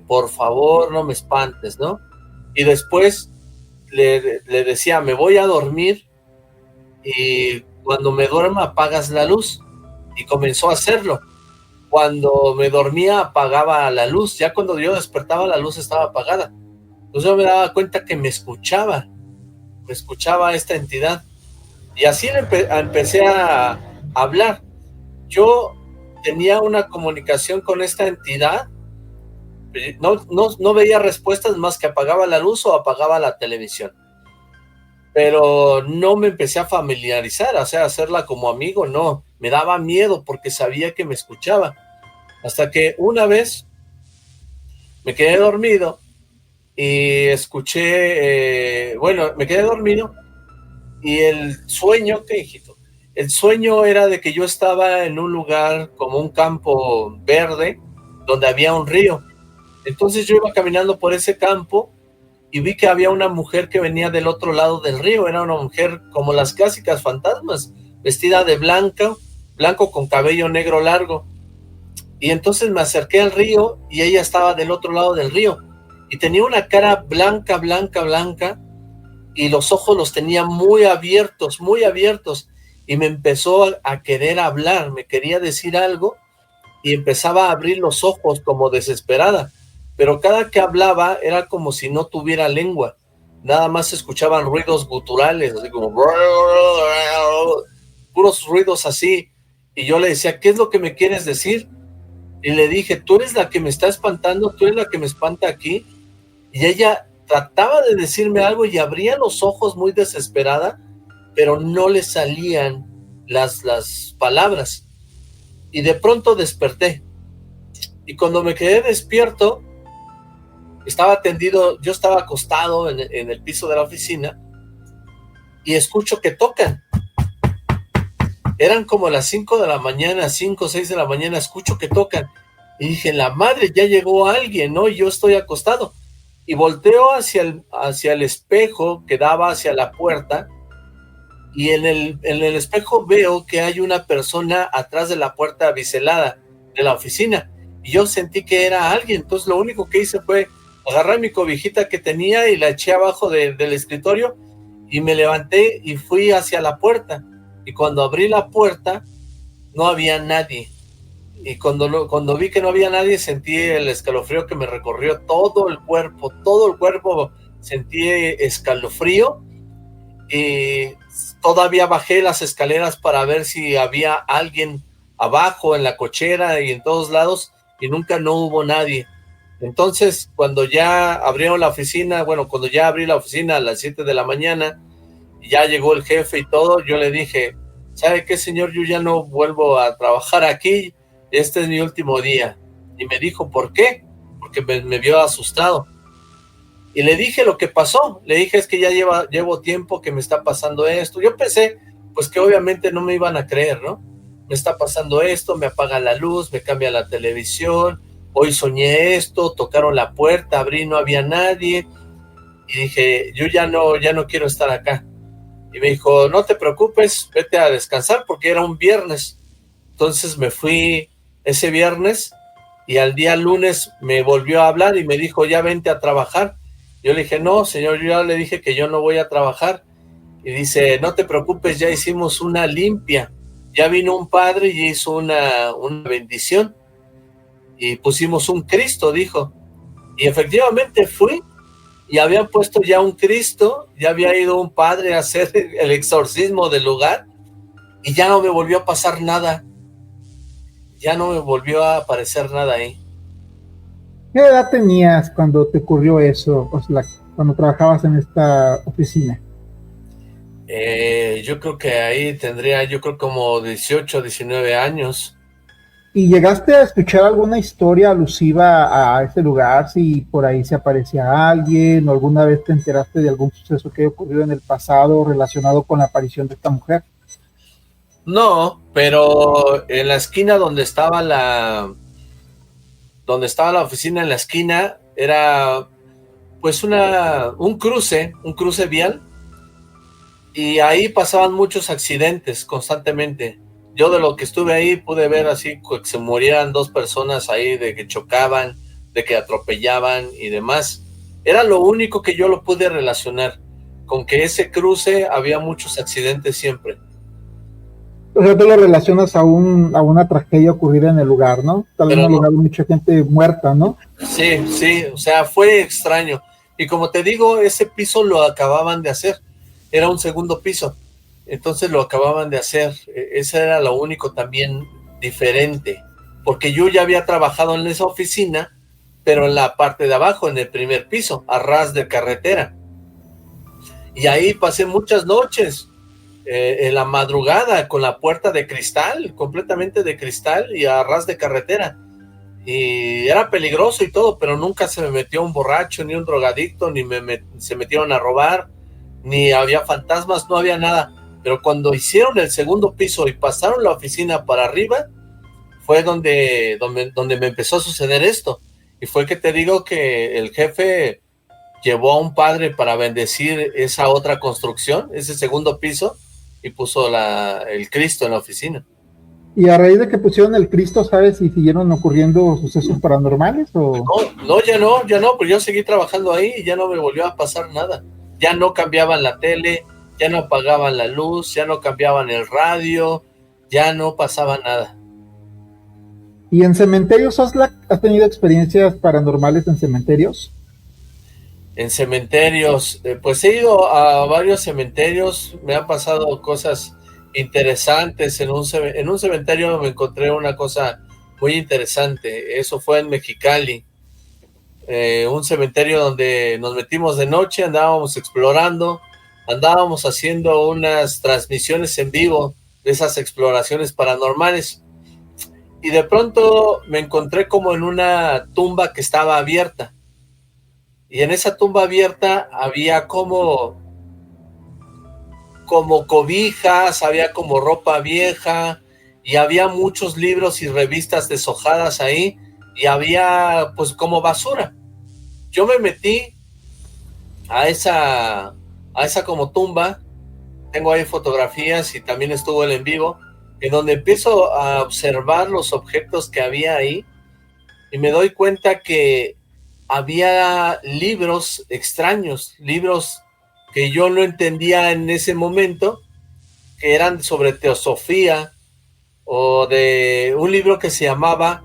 por favor no me espantes, ¿no? Y después le decía, me voy a dormir y cuando me duerma apagas la luz. Y comenzó a hacerlo. Cuando me dormía apagaba la luz, ya cuando yo despertaba la luz estaba apagada. Entonces yo me daba cuenta que me escuchaba esta entidad. Y así empecé a hablar. Yo tenía una comunicación con esta entidad, no veía respuestas más que apagaba la luz o apagaba la televisión. Pero no me empecé a familiarizar, o sea, hacerla como amigo, no. Me daba miedo porque sabía que me escuchaba. Hasta que una vez me quedé dormido y escuché, me quedé dormido y el sueño, ¿qué, hijito? El sueño era de que yo estaba en un lugar como un campo verde donde había un río. Entonces yo iba caminando por ese campo y vi que había una mujer que venía del otro lado del río. Era una mujer como las clásicas fantasmas, vestida de blanco con cabello negro largo. Y entonces me acerqué al río y ella estaba del otro lado del río. Y tenía una cara blanca, y los ojos los tenía muy abiertos. Y me empezó a querer hablar, me quería decir algo, y empezaba a abrir los ojos como desesperada. Pero cada que hablaba era como si no tuviera lengua. Nada más se escuchaban ruidos guturales, así como puros ruidos así. Y yo le decía, ¿qué es lo que me quieres decir? Y le dije, tú eres la que me está espantando, tú eres la que me espanta aquí. Y ella trataba de decirme algo y abría los ojos muy desesperada, pero no le salían las palabras. Y de pronto desperté. Y cuando me quedé despierto, estaba tendido, yo estaba acostado en el piso de la oficina y escucho que tocan. Eran como las 5 de la mañana, 5 o 6 de la mañana, escucho que tocan. Y dije, la madre, ya llegó alguien, ¿no? Y yo estoy acostado. Y volteo hacia el espejo que daba hacia la puerta, y en el espejo veo que hay una persona atrás de la puerta biselada de la oficina. Y yo sentí que era alguien, entonces lo único que hice fue agarrar mi cobijita que tenía y la eché abajo del escritorio, y me levanté y fui hacia la puerta. Y cuando abrí la puerta, no había nadie. Y cuando vi que no había nadie, sentí el escalofrío que me recorrió todo el cuerpo, sentí escalofrío. y todavía bajé las escaleras para ver si había alguien abajo en la cochera y en todos lados, y nunca no hubo nadie. Entonces, cuando ya abrieron la oficina, bueno, cuando ya abrí la oficina a las 7 de la mañana, y ya llegó el jefe y todo, yo le dije, ¿sabe qué, señor? Yo ya no vuelvo a trabajar aquí, este es mi último día. Y me dijo, ¿por qué? Porque me vio asustado. Y le dije lo que pasó, le dije, es que ya llevo tiempo que me está pasando esto. Yo pensé, pues que obviamente no me iban a creer, ¿no? Me está pasando esto, me apagan la luz, me cambia la televisión, hoy soñé esto, tocaron la puerta, abrí, no había nadie, y dije, yo ya no quiero estar acá. Y me dijo, no te preocupes, vete a descansar, porque era un viernes. Entonces me fui ese viernes, y al día lunes me volvió a hablar y me dijo, ya vente a trabajar. Yo le dije, no, señor, yo ya le dije que yo no voy a trabajar. Y dice, no te preocupes, ya hicimos una limpia. Ya vino un padre y hizo una bendición. Y pusimos un Cristo, dijo. Y efectivamente fui, y habían puesto ya un Cristo, ya había ido un padre a hacer el exorcismo del lugar, y ya no me volvió a pasar nada. Ya no me volvió a aparecer nada ahí. ¿Qué edad tenías cuando te ocurrió eso, cuando trabajabas en esta oficina? Yo creo que ahí tendría, yo creo como 18, 19 años. ¿Y llegaste a escuchar alguna historia alusiva a ese lugar? Si por ahí se aparecía alguien, o alguna vez te enteraste de algún suceso que haya ocurrido en el pasado relacionado con la aparición de esta mujer. No, pero en la esquina donde estaba la oficina, en la esquina, era pues un cruce vial, y ahí pasaban muchos accidentes constantemente. Yo de lo que estuve ahí pude ver así que se murieran 2 personas ahí, de que chocaban, de que atropellaban y demás. Era lo único que yo lo pude relacionar, con que ese cruce había muchos accidentes siempre. O sea, tú lo relacionas a una tragedia ocurrida en el lugar, ¿no? Tal vez en Pero un no, lugar de mucha gente muerta, ¿no? sí, o sea, fue extraño. Y como te digo, ese piso lo acababan de hacer, era un segundo piso, entonces lo acababan de hacer. Ese era lo único también diferente, porque yo ya había trabajado en esa oficina, pero en la parte de abajo, en el primer piso, a ras de carretera, y ahí pasé muchas noches, en la madrugada, con la puerta de cristal, completamente de cristal y a ras de carretera. Y era peligroso y todo, pero nunca se me metió un borracho, ni un drogadicto, ni se metieron a robar, ni había fantasmas, no había nada. Pero cuando hicieron el segundo piso y pasaron la oficina para arriba, fue donde me empezó a suceder esto. Y fue que te digo que el jefe llevó a un padre para bendecir esa otra construcción, ese segundo piso, y puso el Cristo en la oficina. Y a raíz de que pusieron el Cristo, ¿sabes si siguieron ocurriendo sucesos paranormales o...? No, ya no, pues yo seguí trabajando ahí y ya no me volvió a pasar nada. Ya no cambiaban la tele, ya no apagaban la luz, ya no cambiaban el radio, ya no pasaba nada. ¿Y en cementerios, Oxlack, has tenido experiencias paranormales en cementerios? En cementerios, pues he ido a varios cementerios, me han pasado cosas interesantes. En un cementerio me encontré una cosa muy interesante, eso fue en Mexicali. Un cementerio donde nos metimos de noche, andábamos explorando, andábamos haciendo unas transmisiones en vivo de esas exploraciones paranormales, y de pronto me encontré como en una tumba que estaba abierta, y en esa tumba abierta había como cobijas, había como ropa vieja, y había muchos libros y revistas deshojadas ahí, y había pues como basura. Yo me metí a esa como tumba, tengo ahí fotografías y también estuvo el en vivo, en donde empiezo a observar los objetos que había ahí, y me doy cuenta que había libros extraños, libros que yo no entendía en ese momento, que eran sobre teosofía, o de un libro que se llamaba,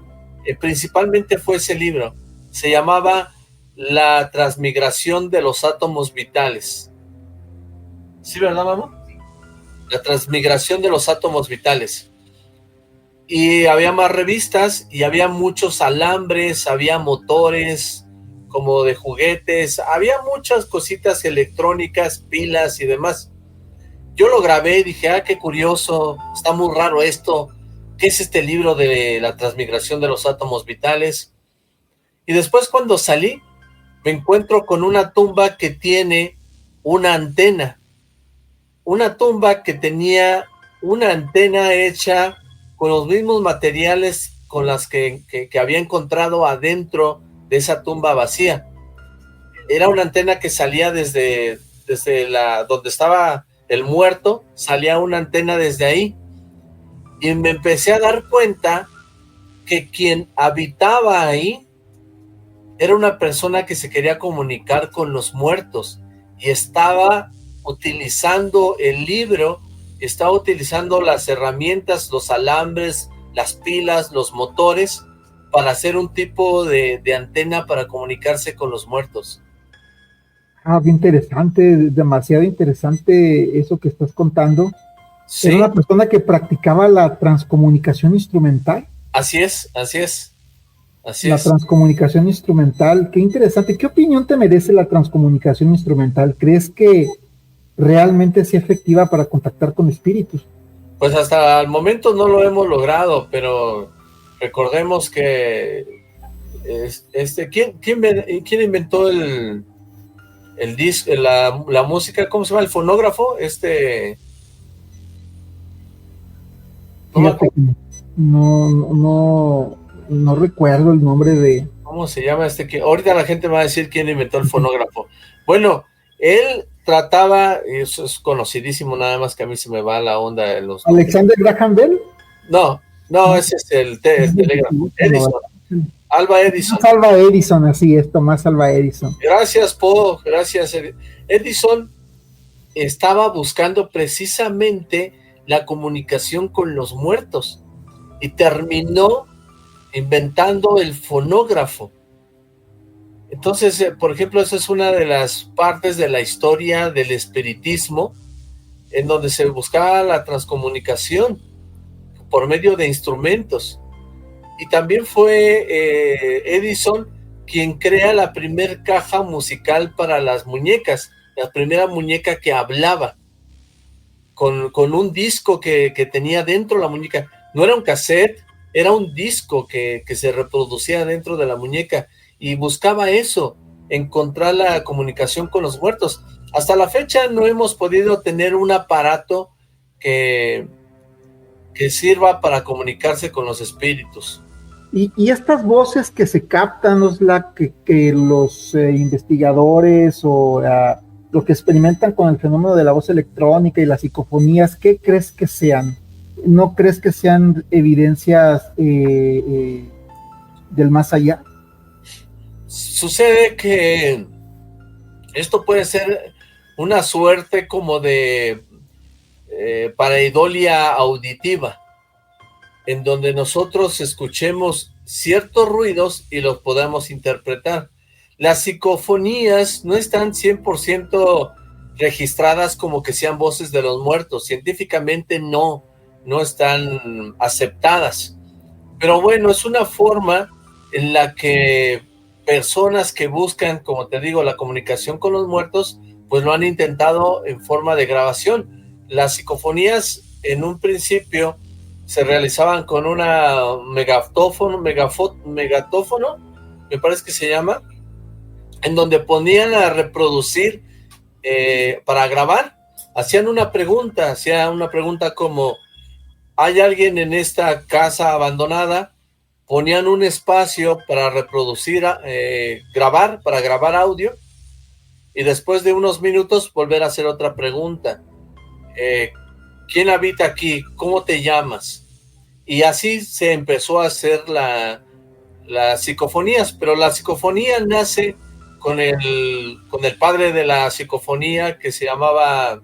principalmente fue ese libro, se llamaba La transmigración de los átomos vitales. ¿Sí, verdad, mamá? La transmigración de los átomos vitales. Y había más revistas y había muchos alambres, había motores como de juguetes, había muchas cositas electrónicas, pilas y demás. Yo lo grabé y dije, qué curioso, está muy raro esto. ¿Qué es este libro de la transmigración de los átomos vitales? Y después cuando salí, me encuentro con una tumba que tiene una antena. Una tumba que tenía una antena hecha con los mismos materiales con las que había encontrado adentro de esa tumba vacía. Era una antena que salía desde donde estaba el muerto, salía una antena desde ahí. Y me empecé a dar cuenta que quien habitaba ahí era una persona que se quería comunicar con los muertos y estaba utilizando el libro, estaba utilizando las herramientas, los alambres, las pilas, los motores para hacer un tipo de antena para comunicarse con los muertos. Qué interesante, demasiado interesante eso que estás contando. ¿Sí? Era una persona que practicaba la transcomunicación instrumental. Así es, así es. La transcomunicación instrumental, qué interesante. ¿Qué opinión te merece la transcomunicación instrumental? ¿Crees que realmente sea efectiva para contactar con espíritus? Pues hasta el momento no lo hemos logrado, pero recordemos que ¿quién inventó el disco, la música? ¿Cómo se llama? ¿El fonógrafo? No recuerdo el nombre de... ¿Cómo se llama ahorita la gente me va a decir quién inventó el fonógrafo. Bueno, él trataba, eso es conocidísimo, nada más que a mí se me va la onda de los... ¿Alexander Graham Bell? No, ese es el telégrafo. Edison. Alva Edison. Alva Edison, así es, Tomás Alva Edison. Gracias, Po, gracias. Edison estaba buscando precisamente la comunicación con los muertos y terminó inventando el fonógrafo. Entonces, por ejemplo, esa es una de las partes de la historia del espiritismo en donde se buscaba la transcomunicación por medio de instrumentos. Y también fue Edison quien crea la primer caja musical para las muñecas, la primera muñeca que hablaba, con un disco que tenía dentro la muñeca. No era un cassette, era un disco que se reproducía dentro de la muñeca, y buscaba eso, encontrar la comunicación con los muertos. Hasta la fecha no hemos podido tener un aparato que sirva para comunicarse con los espíritus. Y estas voces que se captan, que los investigadores o los que experimentan con el fenómeno de la voz electrónica y las psicofonías, ¿qué crees que sean? ¿No crees que sean evidencias del más allá? Sucede que esto puede ser una suerte como de pareidolia auditiva, en donde nosotros escuchemos ciertos ruidos y los podamos interpretar. Las psicofonías no están 100% registradas como que sean voces de los muertos. Científicamente no están aceptadas. Pero bueno, es una forma en la que personas que buscan, como te digo, la comunicación con los muertos, pues lo han intentado en forma de grabación. Las psicofonías en un principio se realizaban con una megatófono, me parece que se llama, en donde ponían a reproducir para grabar. Hacían una pregunta como: ¿hay alguien en esta casa abandonada? Ponían un espacio para reproducir, para grabar audio, y después de unos minutos volver a hacer otra pregunta. ¿Quién habita aquí? ¿Cómo te llamas? Y así se empezó a hacer las psicofonías, pero la psicofonía nace con el padre de la psicofonía, que se llamaba,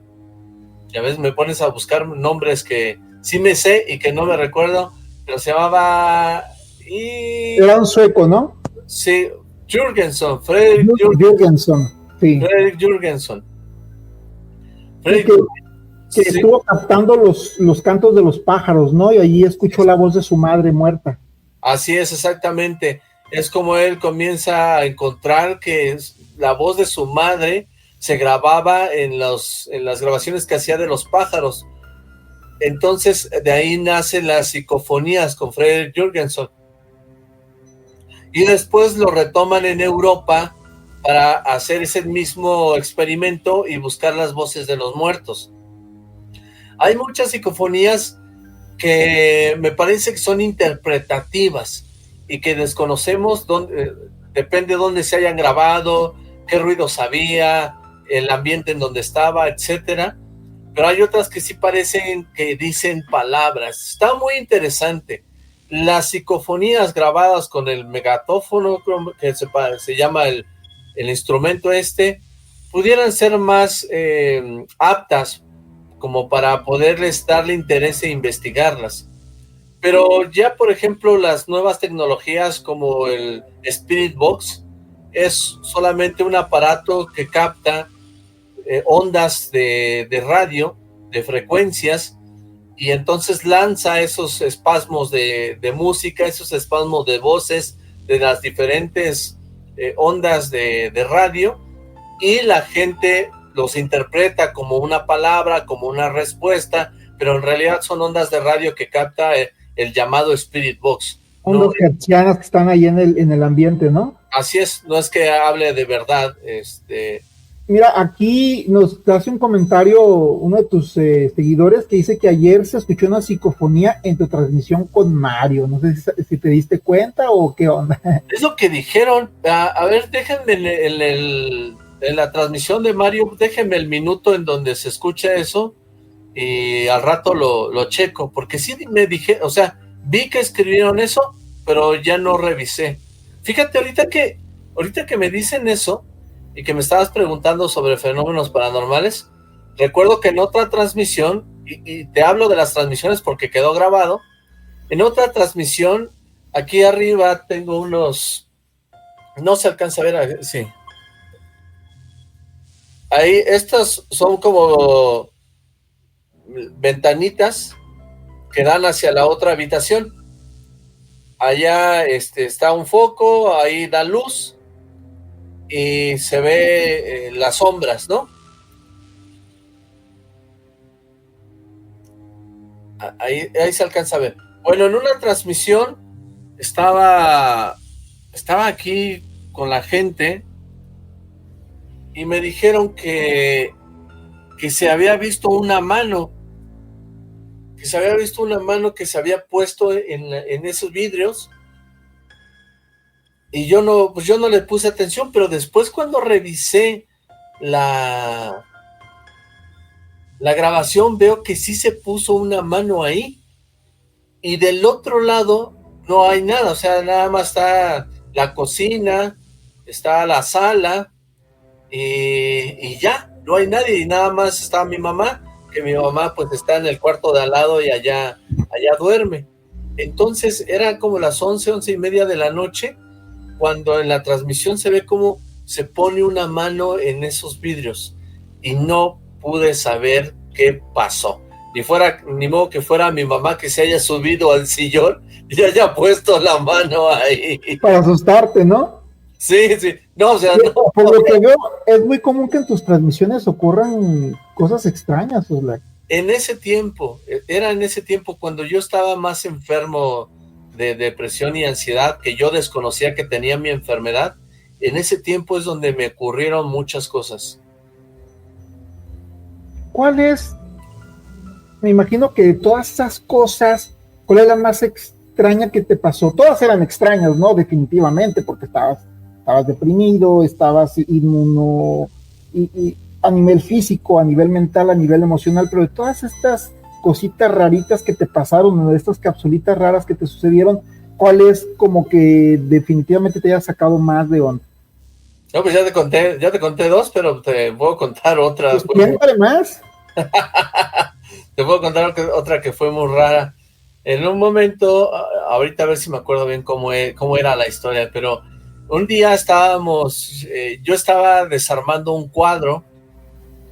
ya ves, me pones a buscar nombres que sí me sé y que no me recuerdo, pero se llamaba... Era un sueco, ¿no? Sí, Jürgenson, Fredrik Jürgenson. Sí. Fredrik Jürgenson. Freddie que sí, estuvo captando los cantos de los pájaros, ¿no? Y allí escuchó la voz de su madre muerta. así es, exactamente. Es como él comienza a encontrar que la voz de su madre se grababa en las grabaciones que hacía de los pájaros. Entonces, de ahí nacen las psicofonías con Frederick Jurgenson. Y después lo retoman en Europa para hacer ese mismo experimento y buscar las voces de los muertos. Hay muchas psicofonías que me parece que son interpretativas y que desconocemos dónde, depende de dónde se hayan grabado, qué ruidos había, el ambiente en donde estaba, etcétera. Pero hay otras que sí parecen que dicen palabras. Está muy interesante. Las psicofonías grabadas con el megatófono, que se llama el instrumento pudieran ser más aptas como para poderles darle interés e investigarlas. Pero ya, por ejemplo, las nuevas tecnologías como el Spirit Box es solamente un aparato que capta ondas de radio, de frecuencias, y entonces lanza esos espasmos de música, esos espasmos de voces de las diferentes ondas de radio, y la gente los interpreta como una palabra, como una respuesta, pero en realidad son ondas de radio que capta el llamado Spirit Box. Ondas hertzianas que están ahí en el ambiente, ¿no? Así es, no es que hable de verdad. Mira, aquí nos hace un comentario uno de tus seguidores que dice que ayer se escuchó una psicofonía en tu transmisión con Mario. No sé si te diste cuenta o qué onda. Es lo que dijeron. A ver, déjenme en la transmisión de Mario, déjenme el minuto en donde se escucha eso y al rato lo checo, porque sí me dije, o sea, vi que escribieron eso, pero ya no revisé. Fíjate, ahorita que me dicen eso y que me estabas preguntando sobre fenómenos paranormales, recuerdo que en otra transmisión, y te hablo de las transmisiones porque quedó grabado, en otra transmisión, aquí arriba tengo unos, no se alcanza a ver, sí, ahí, estas son como ventanitas que dan hacia la otra habitación. Allá está un foco, ahí da luz y se ve las sombras, ¿no? Ahí se alcanza a ver. Bueno, en una transmisión estaba aquí con la gente y me dijeron que se había visto una mano, que se había puesto en esos vidrios, y yo no le puse atención, pero después cuando revisé la grabación veo que sí se puso una mano ahí, y del otro lado no hay nada, o sea, nada más está la cocina, está la sala, y ya, no hay nadie, y nada más está mi mamá, que mi mamá pues está en el cuarto de al lado y allá duerme. Entonces eran como las 11:30 de la noche, cuando en la transmisión se ve cómo se pone una mano en esos vidrios, y no pude saber qué pasó. Ni modo que fuera mi mamá que se haya subido al sillón y haya puesto la mano ahí. Para asustarte, ¿no? Sí, no, o sea, sí, no. Por lo que veo, es muy común que en tus transmisiones ocurran cosas extrañas, Oxlack. Era en ese tiempo cuando yo estaba más enfermo de depresión y ansiedad, que yo desconocía que tenía mi enfermedad. En ese tiempo es donde me ocurrieron muchas cosas. ¿Cuál es? Me imagino que de todas esas cosas, ¿cuál es la más extraña que te pasó? Todas eran extrañas, ¿no? Definitivamente, porque estabas deprimido, estabas inmuno, y a nivel físico, a nivel mental, a nivel emocional, pero de todas estas cositas raritas que te pasaron, de estas capsulitas raras que te sucedieron, ¿cuál es como que definitivamente te haya sacado más de onda? No, pues ya te conté dos, pero te puedo contar otras. Pues cuéntale más. Te puedo contar otra que fue muy rara. En un momento, ahorita a ver si me acuerdo bien cómo era la historia, pero un día yo estaba desarmando un cuadro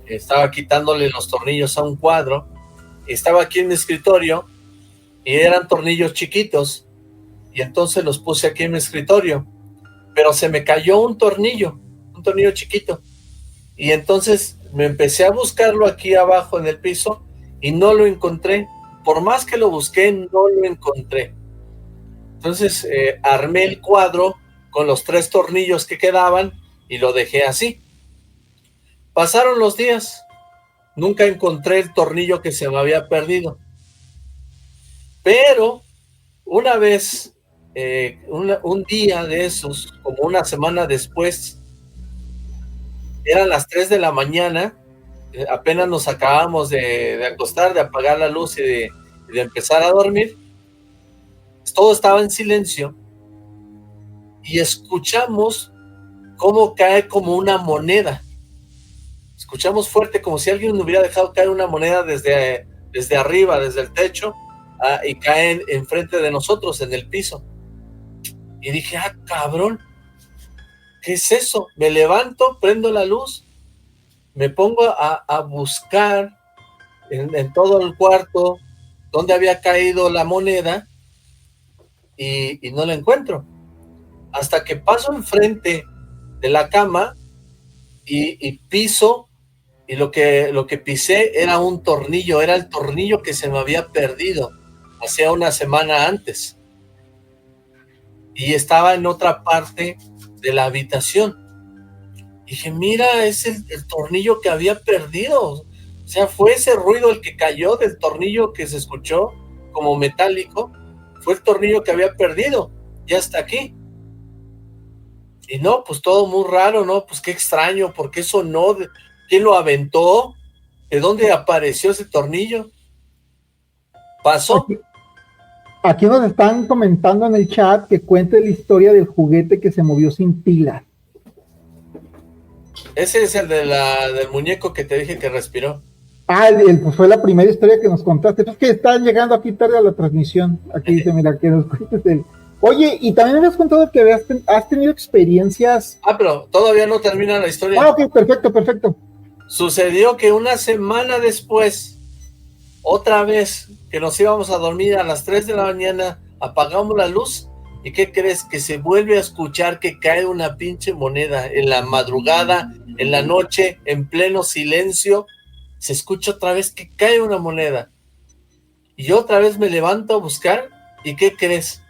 estaba quitándole los tornillos a un cuadro, estaba aquí en mi escritorio y eran tornillos chiquitos, y entonces los puse aquí en mi escritorio, pero se me cayó un tornillo chiquito, y entonces me empecé a buscarlo aquí abajo en el piso y no lo encontré. Por más que lo busqué, no lo encontré. Entonces armé el cuadro con los 3 tornillos que quedaban y lo dejé así. Pasaron los días, nunca encontré el tornillo que se me había perdido. Pero una vez, un día de esos, como una semana después, eran las 3 de la mañana, apenas nos acabamos de acostar, de apagar la luz y de empezar a dormir. Todo estaba en silencio y escuchamos cómo cae como una moneda. Escuchamos fuerte, como si alguien hubiera dejado caer una moneda desde arriba, desde el techo, y caen enfrente de nosotros en el piso. Y dije, cabrón, ¿qué es eso? Me levanto, prendo la luz, me pongo a buscar en todo el cuarto dónde había caído la moneda, y no la encuentro. Hasta que paso enfrente de la cama y piso, y lo que pisé era un tornillo, era el tornillo que se me había perdido hacía una semana antes, y estaba en otra parte de la habitación. Dije, mira, es el tornillo que había perdido. O sea, fue ese ruido el que cayó del tornillo que se escuchó como metálico, fue el tornillo que había perdido, ya está aquí. Y no, pues todo muy raro, ¿no? Pues qué extraño, ¿por qué sonó? ¿Quién lo aventó? ¿De dónde apareció ese tornillo? ¿Pasó? Aquí nos están comentando en el chat que cuente la historia del juguete que se movió sin pila. Ese es el del muñeco que te dije que respiró. Pues fue la primera historia que nos contaste. Es que están llegando aquí tarde a la transmisión. Aquí dice, mira, que nos cuentes el... Oye, y también me has contado que has tenido experiencias... pero todavía no termina la historia. Ok, perfecto. Sucedió que una semana después, otra vez que nos íbamos a dormir a las 3 de la mañana, apagamos la luz, ¿y qué crees? Que se vuelve a escuchar que cae una pinche moneda en la madrugada, en la noche, en pleno silencio. Se escucha otra vez que cae una moneda. Y yo otra vez me levanto a buscar, ¿y qué crees?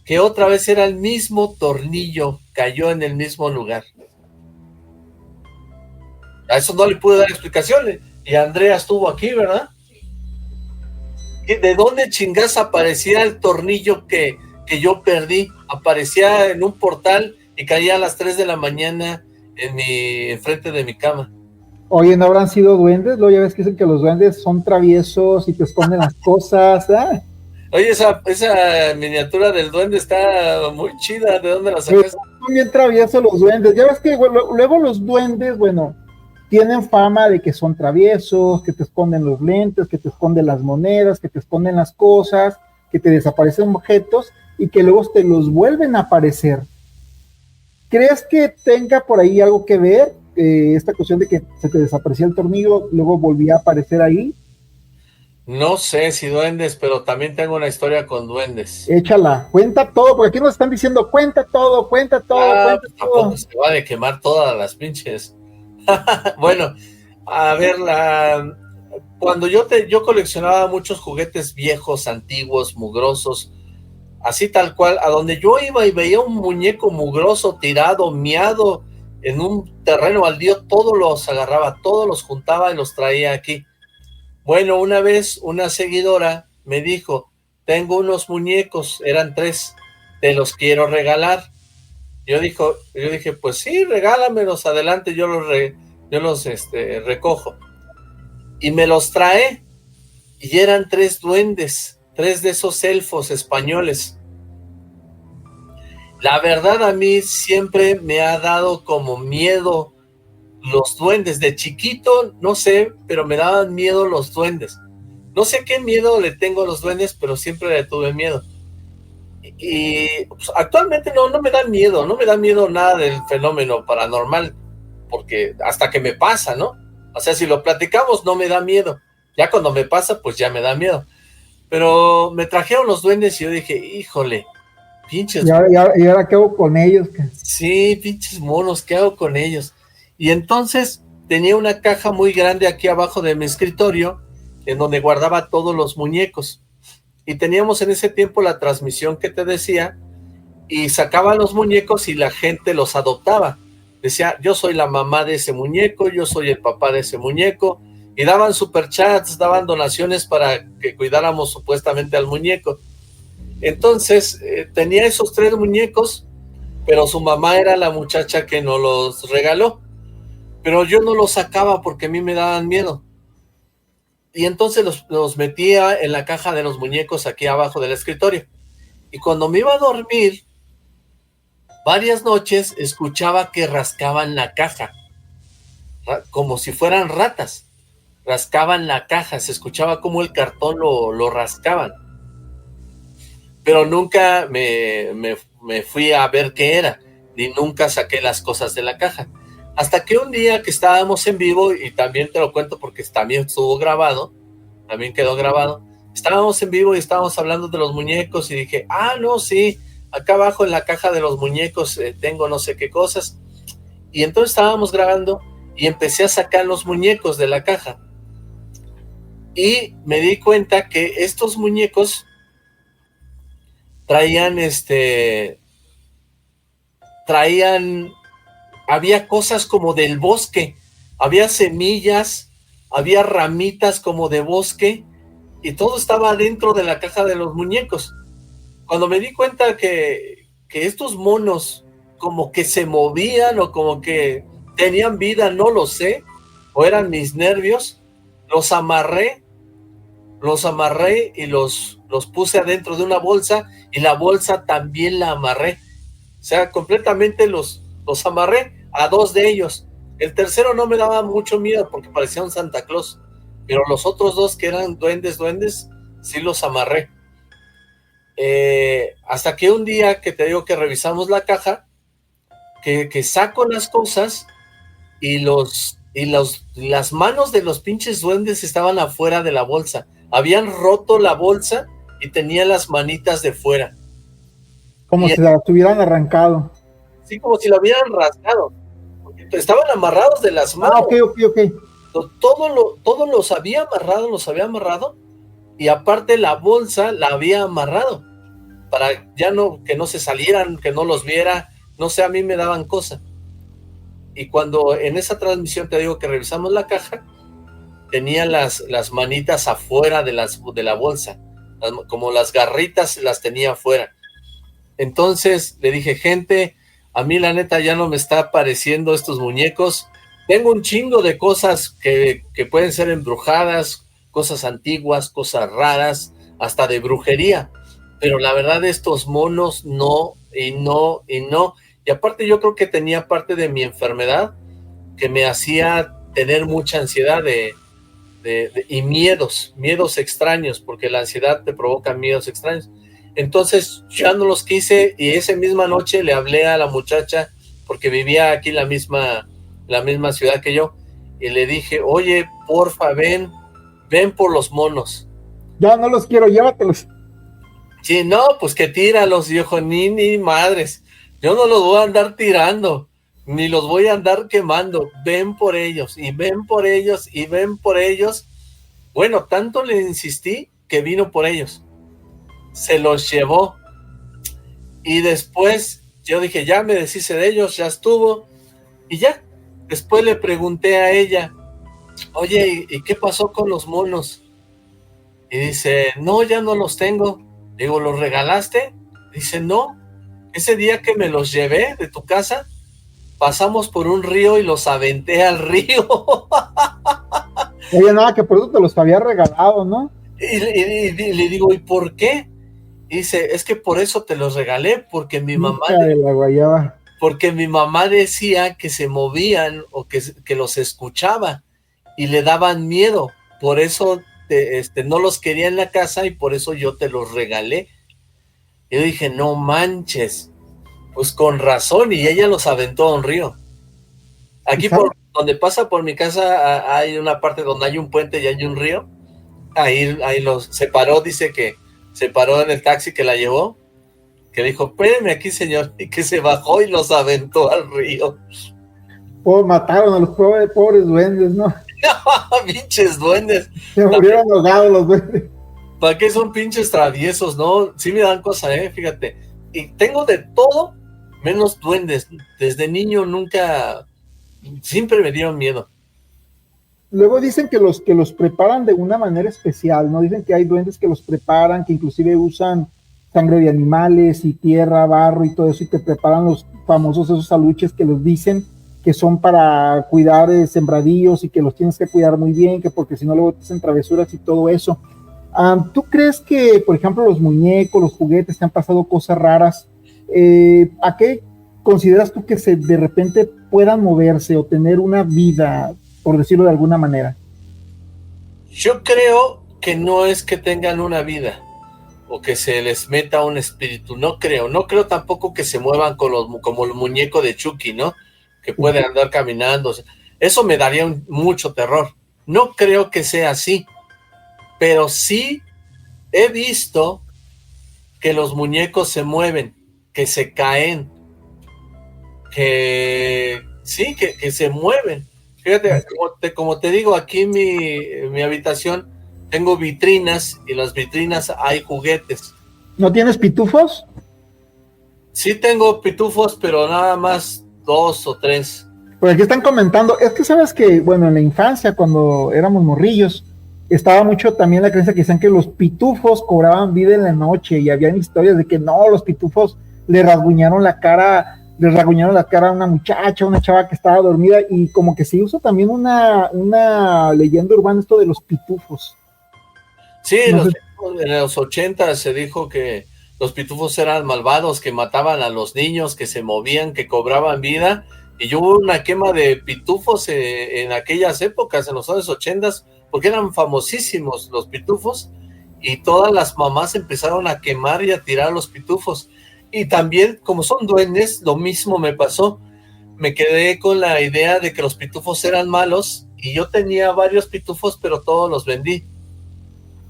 Que otra vez era el mismo tornillo, cayó en el mismo lugar. A eso no le pude dar explicaciones. Y Andrea estuvo aquí, ¿verdad? ¿De dónde chingas aparecía el tornillo que yo perdí? Aparecía en un portal y caía a las 3 de la mañana enfrente de mi cama. Oye, ¿no habrán sido duendes? Luego ya ves que dicen que los duendes son traviesos y te esconden las cosas, ¿eh? Oye, esa miniatura del duende está muy chida. ¿De dónde la sacaste? Son bien traviesos los duendes. Ya ves que luego los duendes, bueno, tienen fama de que son traviesos, que te esconden los lentes, que te esconden las monedas, que te esconden las cosas, que te desaparecen objetos y que luego te los vuelven a aparecer. ¿Crees que tenga por ahí algo que ver esta cuestión de que se te desaparecía el tornillo, luego volvía a aparecer ahí? No sé si duendes, pero también tengo una historia con duendes. Échala, cuenta todo, porque aquí nos están diciendo cuenta todo. Pues tampoco se va de quemar todas las pinches. Bueno, a ver, cuando yo coleccionaba muchos juguetes viejos, antiguos, mugrosos, así tal cual, a donde yo iba y veía un muñeco mugroso, tirado, miado, en un terreno baldío, todos los agarraba, todos los juntaba y los traía aquí. Bueno, una vez una seguidora me dijo, tengo unos muñecos, eran 3, te los quiero regalar. Yo dije, pues sí, regálamelos, adelante, yo los recojo. Y me los trae, y eran 3 duendes, 3 de esos elfos españoles. La verdad, a mí siempre me ha dado como miedo los duendes. De chiquito, no sé, pero me daban miedo los duendes. No sé qué miedo le tengo a los duendes, pero siempre le tuve miedo. Y pues, actualmente no me da miedo, no me da miedo nada del fenómeno paranormal, porque hasta que me pasa, ¿no? O sea, si lo platicamos no me da miedo. Ya cuando me pasa, pues ya me da miedo. Pero me trajeron los duendes y yo dije, híjole, pinches. ¿Y ahora qué hago con ellos? Sí, pinches monos, ¿qué hago con ellos? Y entonces tenía una caja muy grande aquí abajo de mi escritorio, en donde guardaba todos los muñecos. Y teníamos en ese tiempo la transmisión que te decía, y sacaban los muñecos y la gente los adoptaba. Decía, yo soy la mamá de ese muñeco, yo soy el papá de ese muñeco, y daban superchats, daban donaciones para que cuidáramos supuestamente al muñeco. Entonces, tenía esos 3 muñecos, pero su mamá era la muchacha que nos los regaló. Pero yo no los sacaba porque a mí me daban miedo. Y entonces los metía en la caja de los muñecos aquí abajo del escritorio. Y cuando me iba a dormir, varias noches escuchaba que rascaban la caja, como si fueran ratas. Rascaban la caja, se escuchaba como el cartón lo rascaban. Pero nunca me fui a ver qué era, ni nunca saqué las cosas de la caja. Hasta que un día que estábamos en vivo, y también te lo cuento porque también estuvo grabado, también quedó grabado, estábamos en vivo y estábamos hablando de los muñecos y dije, no, sí, acá abajo en la caja de los muñecos tengo no sé qué cosas. Y entonces estábamos grabando y empecé a sacar los muñecos de la caja. Y me di cuenta que estos muñecos había cosas como del bosque, había semillas, había ramitas como de bosque, y todo estaba dentro de la caja de los muñecos. Cuando me di cuenta que estos monos como que se movían o como que tenían vida, no lo sé, o eran mis nervios, los amarré y los puse adentro de una bolsa, y la bolsa también la amarré. O sea, completamente los amarré a 2 de ellos. El tercero no me daba mucho miedo porque parecía un Santa Claus, pero los otros 2 que eran duendes, sí los amarré. Hasta que un día que te digo que revisamos la caja, que saco las cosas y las manos de los pinches duendes estaban afuera de la bolsa. Habían roto la bolsa y tenía las manitas de fuera. Como si la tuvieran arrancado. Sí, como si la hubieran rasgado. Estaban amarrados de las manos. Ok. Todo los había amarrado, y aparte la bolsa la había amarrado, para ya no, que no se salieran, que no los viera, no sé, a mí me daban cosa. Y cuando en esa transmisión te digo que revisamos la caja, tenía las manitas afuera de la bolsa, como las garritas las tenía afuera. Entonces le dije, gente, a mí la neta ya no me está pareciendo estos muñecos. Tengo un chingo de cosas que pueden ser embrujadas, cosas antiguas, cosas raras, hasta de brujería. Pero la verdad estos monos no, y no, y no. Y aparte yo creo que tenía parte de mi enfermedad que me hacía tener mucha ansiedad y miedos extraños, porque la ansiedad te provoca miedos extraños. Entonces ya no los quise, y esa misma noche le hablé a la muchacha, porque vivía aquí en la misma ciudad que yo, y le dije, oye, porfa, ven por los monos. Ya no los quiero, llévatelos. Sí, no, pues que tíralos. Y yo, ni madres, yo no los voy a andar tirando, ni los voy a andar quemando. Ven por ellos, y ven por ellos, y ven por ellos. Bueno, tanto le insistí que vino por ellos. Se los llevó. Y después yo dije, ya me deshice de ellos, ya estuvo. Y ya, después le pregunté a ella, oye, ¿y qué pasó con los monos? Y dice, no, ya no los tengo. Digo, ¿los regalaste? Dice, no, ese día que me los llevé de tu casa, pasamos por un río y los aventé al río. Oye, nada, que por eso te los había regalado, ¿no? Y le digo, ¿y por qué? Y dice, es que por eso te los regalé, porque mi mamá decía que se movían o que los escuchaba y le daban miedo. Por eso no los quería en la casa, y por eso yo te los regalé. Y yo dije, no manches, pues con razón, y ella los aventó a un río. Aquí donde pasa por mi casa hay una parte donde hay un puente y hay un río. Ahí los separó, dice que se paró en el taxi que la llevó, que dijo, espéreme aquí, señor, y que se bajó y los aventó al río. Oh, mataron a los pobres duendes, ¿no? Pinches duendes. Se murieron ahogados los duendes. ¿Para qué son pinches traviesos, no? Sí me dan cosas, fíjate. Y tengo de todo, menos duendes. Desde niño nunca, siempre me dieron miedo. Luego dicen que los preparan de una manera especial, ¿no? Dicen que hay duendes que los preparan, que inclusive usan sangre de animales y tierra, barro y todo eso, y te preparan los famosos esos aluches que los dicen que son para cuidar sembradíos y que los tienes que cuidar muy bien, que porque si no luego te hacen travesuras y todo eso. ¿Tú crees que, por ejemplo, los muñecos, los juguetes, te han pasado cosas raras? ¿A qué consideras tú que de repente puedan moverse o tener una vida, por decirlo de alguna manera? Yo creo que no es que tengan una vida o que se les meta un espíritu, no creo tampoco que se muevan como el muñeco de Chucky, ¿no? Que puede andar caminando, eso me daría mucho terror. No creo que sea así, pero sí he visto que los muñecos se mueven, que se caen, que sí, que se mueven. Fíjate, como te digo, aquí en mi habitación tengo vitrinas y en las vitrinas hay juguetes. ¿No tienes pitufos? Sí tengo pitufos, pero nada más 2 o 3. Pues aquí están comentando, es que sabes que, bueno, en la infancia, cuando éramos morrillos, estaba mucho también la creencia que decían que los pitufos cobraban vida en la noche y habían historias de que no, los pitufos le rasguñaron la cara a una muchacha, una chava que estaba dormida, y como que se usa también una leyenda urbana esto de los pitufos. Sí, no en los 80 se dijo que los pitufos eran malvados, que mataban a los niños, que se movían, que cobraban vida, y hubo una quema de pitufos en aquellas épocas, en los años 80, porque eran famosísimos los pitufos, y todas las mamás empezaron a quemar y a tirar los pitufos. Y también, como son duendes, lo mismo me pasó. Me quedé con la idea de que los pitufos eran malos, y yo tenía varios pitufos, pero todos los vendí.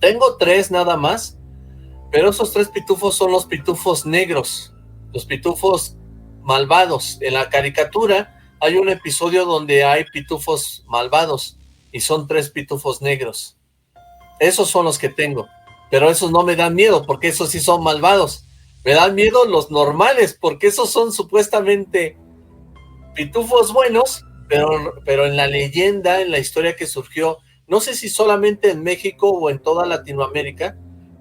Tengo 3 nada más, pero esos 3 pitufos son los pitufos negros, los pitufos malvados. En la caricatura hay un episodio donde hay pitufos malvados, y son 3 pitufos negros. Esos son los que tengo, pero esos no me dan miedo, porque esos sí son malvados. Me dan miedo los normales, porque esos son supuestamente pitufos buenos, pero en la leyenda, en la historia que surgió, no sé si solamente en México o en toda Latinoamérica,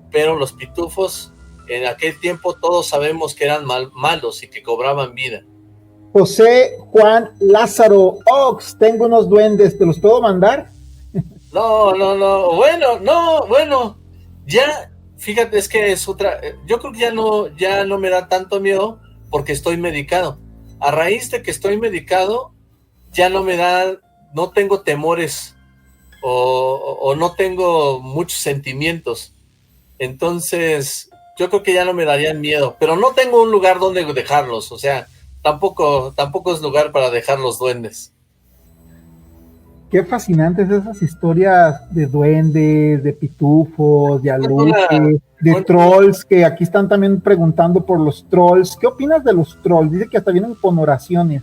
pero los pitufos en aquel tiempo todos sabemos que eran malos y que cobraban vida. José Juan Lázaro Ox, tengo unos duendes, ¿te los puedo mandar? Bueno, ya, fíjate, es que es otra, yo creo que ya no me da tanto miedo porque estoy medicado. A raíz de que estoy medicado, ya no tengo temores o no tengo muchos sentimientos. Entonces, yo creo que ya no me darían miedo, pero no tengo un lugar donde dejarlos, o sea, tampoco es lugar para dejar los duendes. Qué fascinantes esas historias de duendes, de pitufos, de aluches, de trolls, que aquí están también preguntando por los trolls. ¿Qué opinas de los trolls? Dice que hasta vienen con oraciones.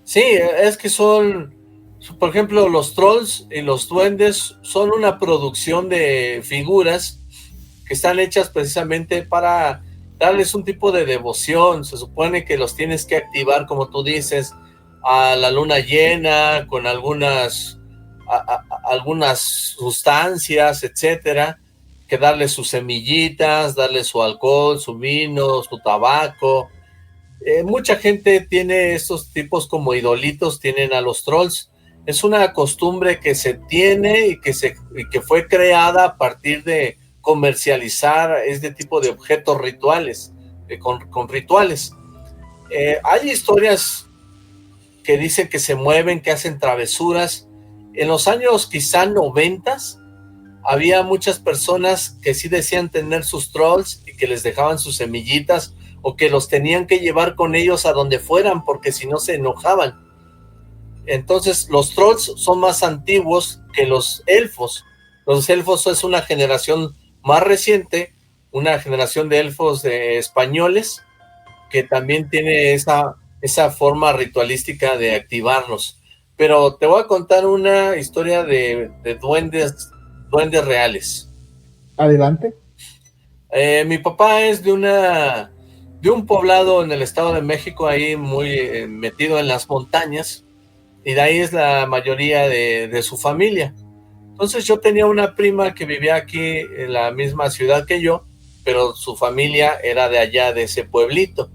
Sí, es que son, por ejemplo, los trolls y los duendes son una producción de figuras que están hechas precisamente para darles un tipo de devoción. Se supone que los tienes que activar, como tú dices, a la luna llena, con algunas sustancias, etcétera, que darle sus semillitas, darle su alcohol, su vino, su tabaco. Mucha gente tiene estos tipos como idolitos, tienen a los trolls. Es una costumbre que se tiene y que fue creada a partir de comercializar este tipo de objetos rituales, con rituales. Hay historias que dicen que se mueven, que hacen travesuras. En los años quizá 90 había muchas personas que sí decían tener sus trolls y que les dejaban sus semillitas o que los tenían que llevar con ellos a donde fueran porque si no se enojaban. Entonces los trolls son más antiguos que los elfos. Los elfos es una generación más reciente, una generación de elfos españoles, que también tiene esa forma ritualística de activarlos. Pero te voy a contar una historia de duendes reales. Adelante. Mi papá es de un poblado en el Estado de México, ahí muy metido en las montañas, y de ahí es la mayoría de su familia. Entonces yo tenía una prima que vivía aquí en la misma ciudad que yo, pero su familia era de allá, de ese pueblito.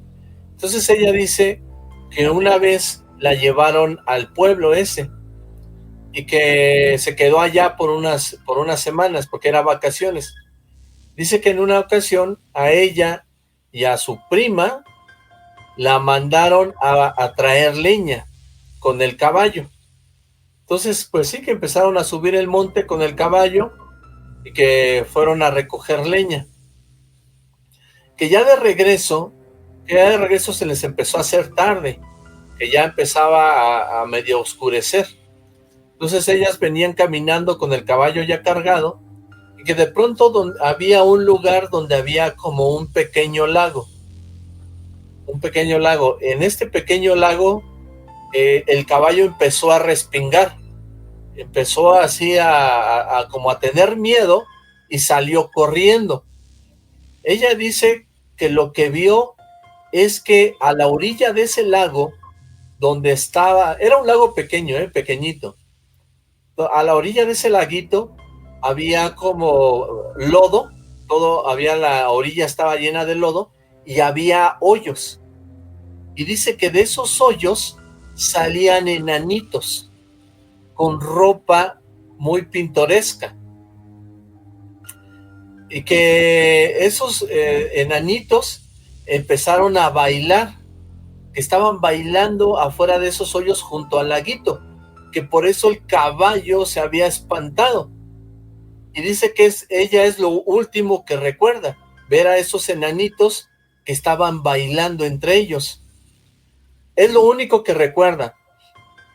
Entonces ella dice que una vez la llevaron al pueblo ese y que se quedó allá por unas semanas porque era vacaciones. Dice que en una ocasión a ella y a su prima la mandaron a traer leña con el caballo. Entonces, pues sí, que empezaron a subir el monte con el caballo y que fueron a recoger leña. Que ya de regreso se les empezó a hacer tarde, que ya empezaba a medio oscurecer. Entonces ellas venían caminando con el caballo ya cargado y que de pronto había un lugar donde había como un pequeño lago. Un pequeño lago. En este pequeño lago el caballo empezó a respingar. Empezó así como a tener miedo y salió corriendo. Ella dice que lo que vio es que a la orilla de ese lago, donde estaba, era un lago pequeño, pequeñito, a la orilla de ese laguito había como lodo, la orilla estaba llena de lodo y había hoyos. Y dice que de esos hoyos salían enanitos con ropa muy pintoresca. Y que esos enanitos empezaron a bailar, que estaban bailando afuera de esos hoyos junto al laguito, que por eso el caballo se había espantado. Y dice que ella es lo último que recuerda, ver a esos enanitos que estaban bailando entre ellos. Es lo único que recuerda,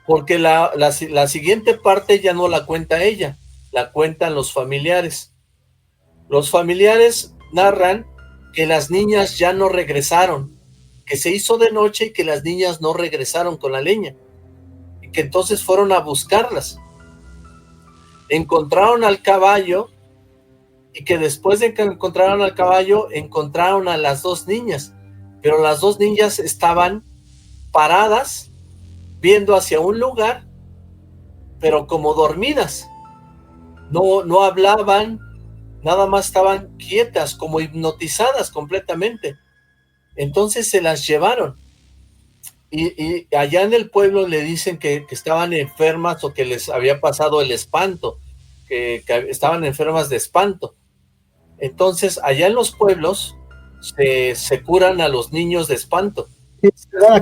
porque la siguiente parte ya no la cuenta ella, la cuentan los familiares. Los familiares narran que las niñas ya no regresaron, que se hizo de noche y que las niñas no regresaron con la leña, y que entonces fueron a buscarlas. Encontraron al caballo, y que después de que encontraron al caballo, encontraron a las dos niñas, pero las dos niñas estaban paradas, viendo hacia un lugar, pero como dormidas. No hablaban, nada más estaban quietas, como hipnotizadas completamente. Entonces se las llevaron. Y allá en el pueblo le dicen que estaban enfermas o que les había pasado el espanto, que estaban enfermas de espanto. Entonces allá en los pueblos se curan a los niños de espanto. Sí,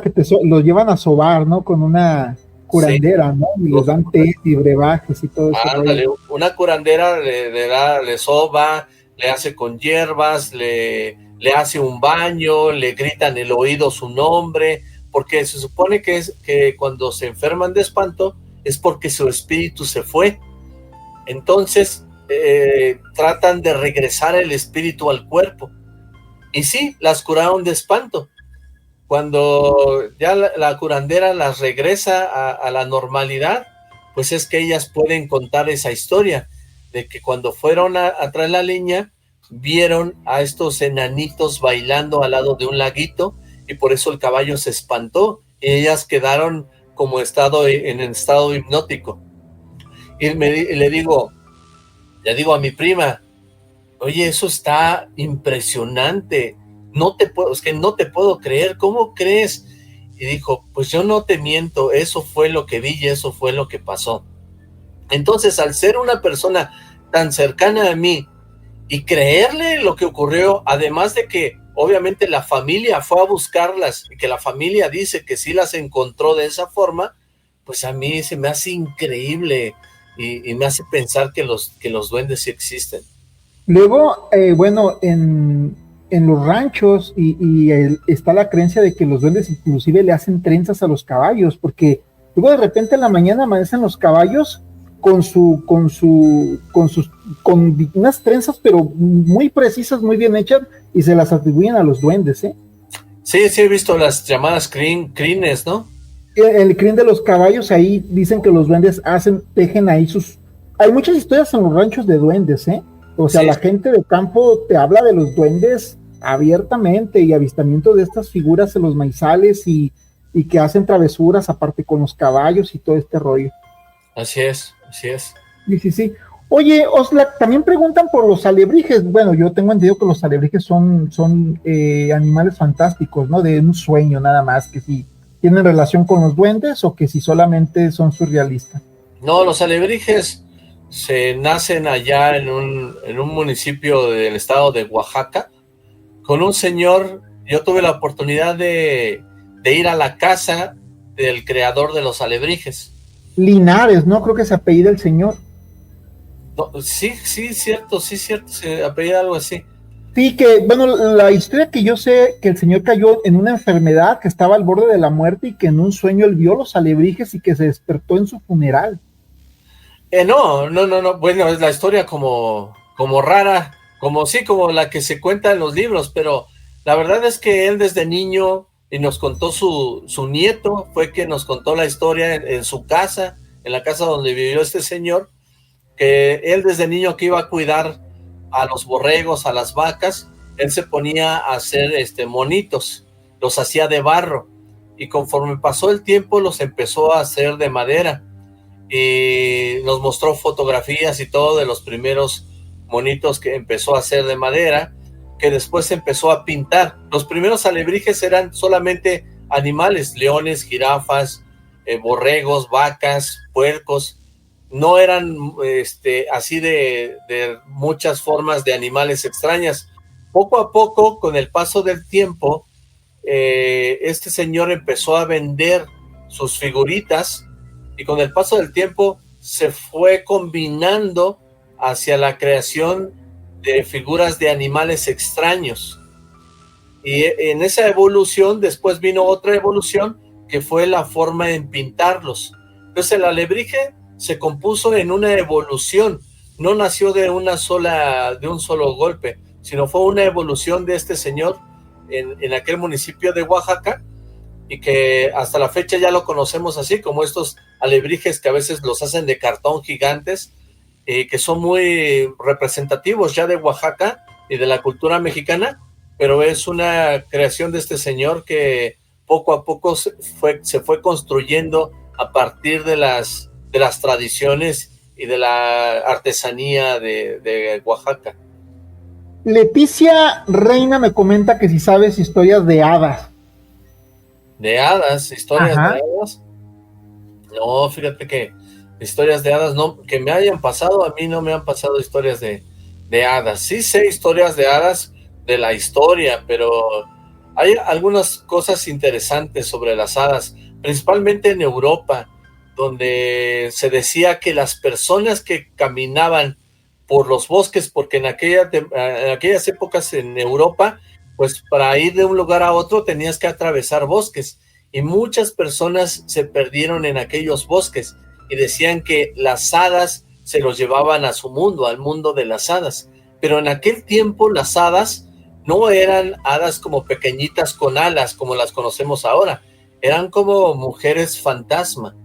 que los llevan a sobar, ¿no? Con una curandera, sí, ¿no? Y les dan té y brebajes y todo eso. Ándale, una curandera le soba, le hace con hierbas, le hace un baño, le grita en el oído su nombre, porque se supone que cuando se enferman de espanto es porque su espíritu se fue. Entonces tratan de regresar el espíritu al cuerpo. Y sí, las curaron de espanto. Cuando ya la curandera las regresa a la normalidad, pues es que ellas pueden contar esa historia de que cuando fueron a traer la leña, vieron a estos enanitos bailando al lado de un laguito y por eso el caballo se espantó y ellas quedaron como en estado hipnótico. Y le digo a mi prima, oye, eso está impresionante, es que no te puedo creer, ¿cómo crees? Y dijo, pues yo no te miento, eso fue lo que vi y eso fue lo que pasó. Entonces, al ser una persona tan cercana a mí y creerle lo que ocurrió, además de que obviamente la familia fue a buscarlas y que la familia dice que sí las encontró de esa forma, pues a mí se me hace increíble y me hace pensar que los duendes sí existen. Luego, bueno, en los ranchos está la creencia de que los duendes inclusive le hacen trenzas a los caballos, porque Luego de repente en la mañana amanecen los caballos con unas trenzas, pero muy precisas, muy bien hechas, y se las atribuyen a los duendes, ¿eh? Sí, sí he visto las llamadas crines, ¿no? El crin de los caballos, ahí dicen que los duendes tejen ahí sus... Hay muchas historias en los ranchos de duendes, ¿eh? O sea, Sí. la gente de campo te habla de los duendes abiertamente y avistamiento de estas figuras en los maizales y que hacen travesuras aparte con los caballos y todo este rollo. Así es, así es. Sí, sí, sí. Oye, Oxlack, también preguntan por los alebrijes. Bueno, yo tengo entendido que los alebrijes son animales fantásticos, ¿no? De un sueño nada más, que si tienen relación con los duendes o que si solamente son surrealistas. No, los alebrijes se nacen allá en un municipio del estado de Oaxaca, con un señor. Yo tuve la oportunidad de ir a la casa del creador de los alebrijes. Linares, ¿no? Creo que se apellida el señor. No, sí, cierto, se apellida algo así. Sí, que, bueno, la historia que yo sé, que el señor cayó en una enfermedad, que estaba al borde de la muerte y que en un sueño él vio los alebrijes y que se despertó en su funeral. No, bueno, es la historia como rara, como la que se cuenta en los libros, pero la verdad es que él desde niño, y nos contó su nieto, fue que nos contó la historia en su casa, en la casa donde vivió este señor, que él desde niño que iba a cuidar a los borregos, a las vacas, él se ponía a hacer monitos, los hacía de barro, y conforme pasó el tiempo los empezó a hacer de madera, y nos mostró fotografías y todo de los primeros monitos que empezó a hacer de madera, que después empezó a pintar. Los primeros alebrijes eran solamente animales, leones, jirafas, borregos, vacas, puercos. No eran así de muchas formas de animales extrañas. Poco a poco, con el paso del tiempo, este señor empezó a vender sus figuritas, y con el paso del tiempo se fue combinando hacia la creación de figuras de animales extraños. Y en esa evolución después vino otra evolución, que fue la forma en pintarlos. Entonces el alebrije se compuso en una evolución, no nació de un solo golpe, sino fue una evolución de este señor en aquel municipio de Oaxaca, y que hasta la fecha ya lo conocemos así, como estos alebrijes que a veces los hacen de cartón gigantes, que son muy representativos ya de Oaxaca y de la cultura mexicana, pero es una creación de este señor que poco a poco se fue construyendo a partir de las tradiciones y de la artesanía de Oaxaca. Leticia Reina me comenta que si sabes historias de hadas. ¿De hadas? ¿Historias Ajá. de hadas? No, fíjate que historias de hadas no, que me hayan pasado, a mí no me han pasado historias de hadas. Sí sé historias de hadas de la historia, pero hay algunas cosas interesantes sobre las hadas, principalmente en Europa, donde se decía que las personas que caminaban por los bosques, porque en aquellas épocas en Europa, pues para ir de un lugar a otro tenías que atravesar bosques, y muchas personas se perdieron en aquellos bosques, y decían que las hadas se los llevaban a su mundo, al mundo de las hadas. Pero en aquel tiempo las hadas no eran hadas como pequeñitas con alas como las conocemos ahora, eran como mujeres fantasma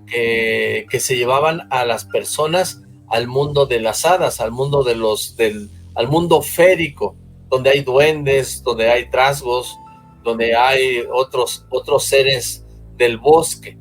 que se llevaban a las personas al mundo de las hadas, al mundo al mundo férico, donde hay duendes, donde hay trasgos, donde hay otros seres del bosque.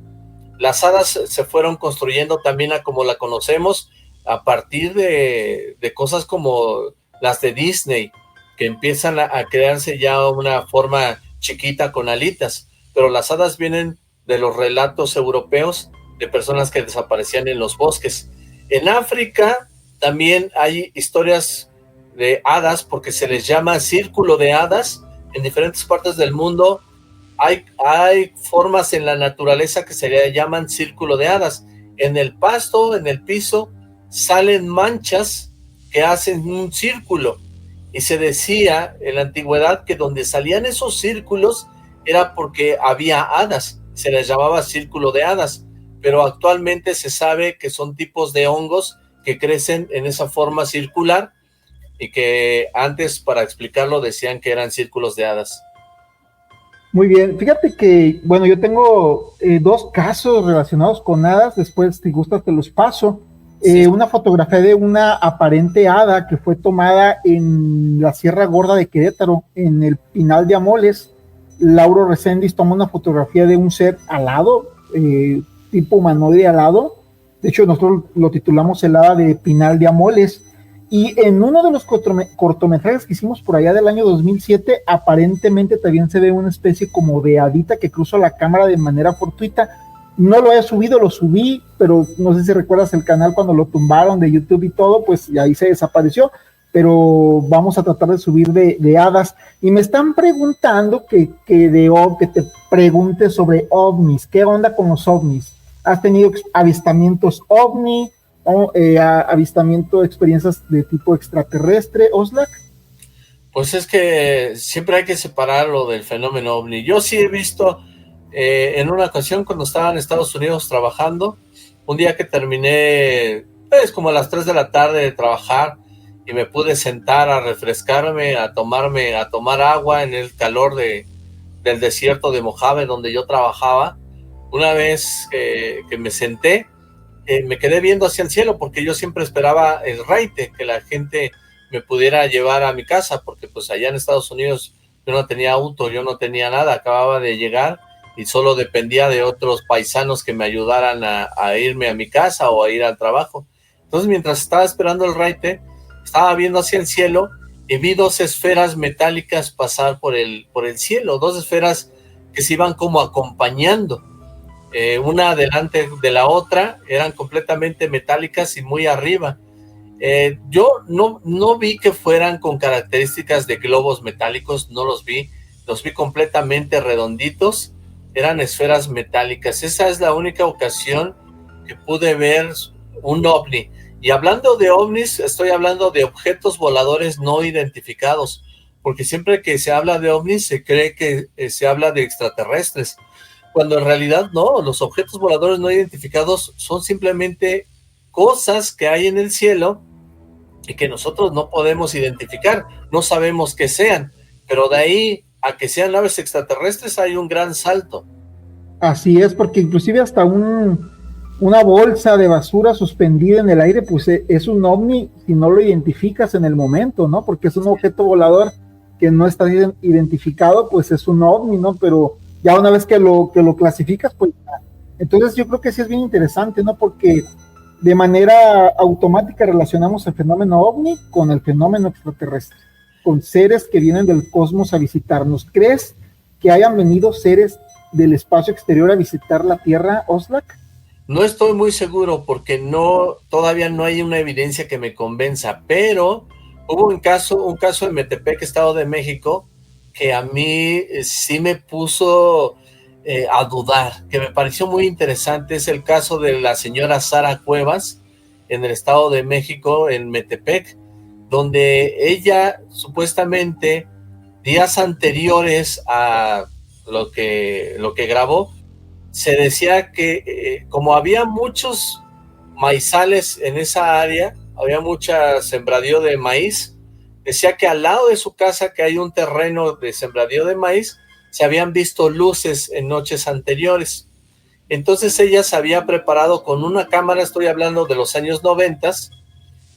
Las hadas se fueron construyendo también a como la conocemos a partir de cosas como las de Disney, que empiezan a crearse ya una forma chiquita con alitas, pero las hadas vienen de los relatos europeos de personas que desaparecían en los bosques. En África también hay historias de hadas, porque se les llama círculo de hadas. En diferentes partes del mundo hay formas en la naturaleza que se le llaman círculo de hadas. En el pasto, en el piso, salen manchas que hacen un círculo, y se decía en la antigüedad que donde salían esos círculos era porque había hadas. se les llamaba círculo de hadas, pero actualmente se sabe que son tipos de hongos que crecen en esa forma circular y que antes, para explicarlo, decían que eran círculos de hadas. Muy bien, fíjate que, bueno, yo tengo dos casos relacionados con hadas, después si gustas te los paso. Sí. Una fotografía de una aparente hada que fue tomada en la Sierra Gorda de Querétaro, en el Pinal de Amoles. Lauro Reséndiz toma una fotografía de un ser alado, tipo humanoide alado. De hecho, nosotros lo titulamos el hada de Pinal de Amoles. Y en uno de los cortometrajes que hicimos por allá del año 2007, aparentemente también se ve una especie como de hadita que cruza la cámara de manera fortuita. No lo he subido, lo subí, pero no sé si recuerdas el canal cuando lo tumbaron de YouTube y todo, pues ahí se desapareció, pero vamos a tratar de subir de hadas. Y me están preguntando que te pregunte sobre ovnis. ¿Qué onda con los ovnis? ¿Has tenido avistamientos ovni? Avistamiento, experiencias de tipo extraterrestre, Oxlack? Pues es que siempre hay que separarlo del fenómeno ovni. Yo sí he visto, en una ocasión cuando estaba en Estados Unidos trabajando, un día que terminé, pues como a las 3 de la tarde de trabajar, y me pude sentar a refrescarme, a tomar agua en el calor del desierto de Mojave donde yo trabajaba. Una vez que me senté, me quedé viendo hacia el cielo porque yo siempre esperaba el raite, que la gente me pudiera llevar a mi casa, porque pues allá en Estados Unidos yo no tenía auto, yo no tenía nada, acababa de llegar y solo dependía de otros paisanos que me ayudaran a irme a mi casa o a ir al trabajo. Entonces mientras estaba esperando el raite, estaba viendo hacia el cielo y vi dos esferas metálicas pasar por el cielo, dos esferas que se iban como acompañando. Una delante de la otra, eran completamente metálicas y muy arriba. Yo no vi que fueran con características de globos metálicos, no los vi completamente redonditos, eran esferas metálicas. Esa es la única ocasión que pude ver un ovni. Y hablando de ovnis, estoy hablando de objetos voladores no identificados, porque siempre que se habla de ovnis se cree que se habla de extraterrestres, cuando en realidad no, los objetos voladores no identificados son simplemente cosas que hay en el cielo y que nosotros no podemos identificar, no sabemos qué sean, pero de ahí a que sean naves extraterrestres hay un gran salto. Así es, porque inclusive hasta una bolsa de basura suspendida en el aire, pues es un ovni si no lo identificas en el momento, ¿no? Porque es un objeto volador que no está identificado, pues es un ovni, ¿no? Pero ya una vez que lo clasificas, pues entonces yo creo que sí es bien interesante, ¿no? Porque de manera automática relacionamos el fenómeno ovni con el fenómeno extraterrestre, con seres que vienen del cosmos a visitarnos. ¿Crees que hayan venido seres del espacio exterior a visitar la Tierra, Oxlack? No estoy muy seguro porque todavía no hay una evidencia que me convenza, pero hubo un caso en Metepec, Estado de México, que a mí sí me puso a dudar, que me pareció muy interesante. Es el caso de la señora Sara Cuevas en el Estado de México, en Metepec, donde ella supuestamente días anteriores a lo que grabó, se decía que como había muchos maizales en esa área, había mucha sembradío de maíz, decía que al lado de su casa, que hay un terreno de sembradío de maíz, se habían visto luces en noches anteriores. Entonces ella se había preparado con una cámara, estoy hablando de los años 90,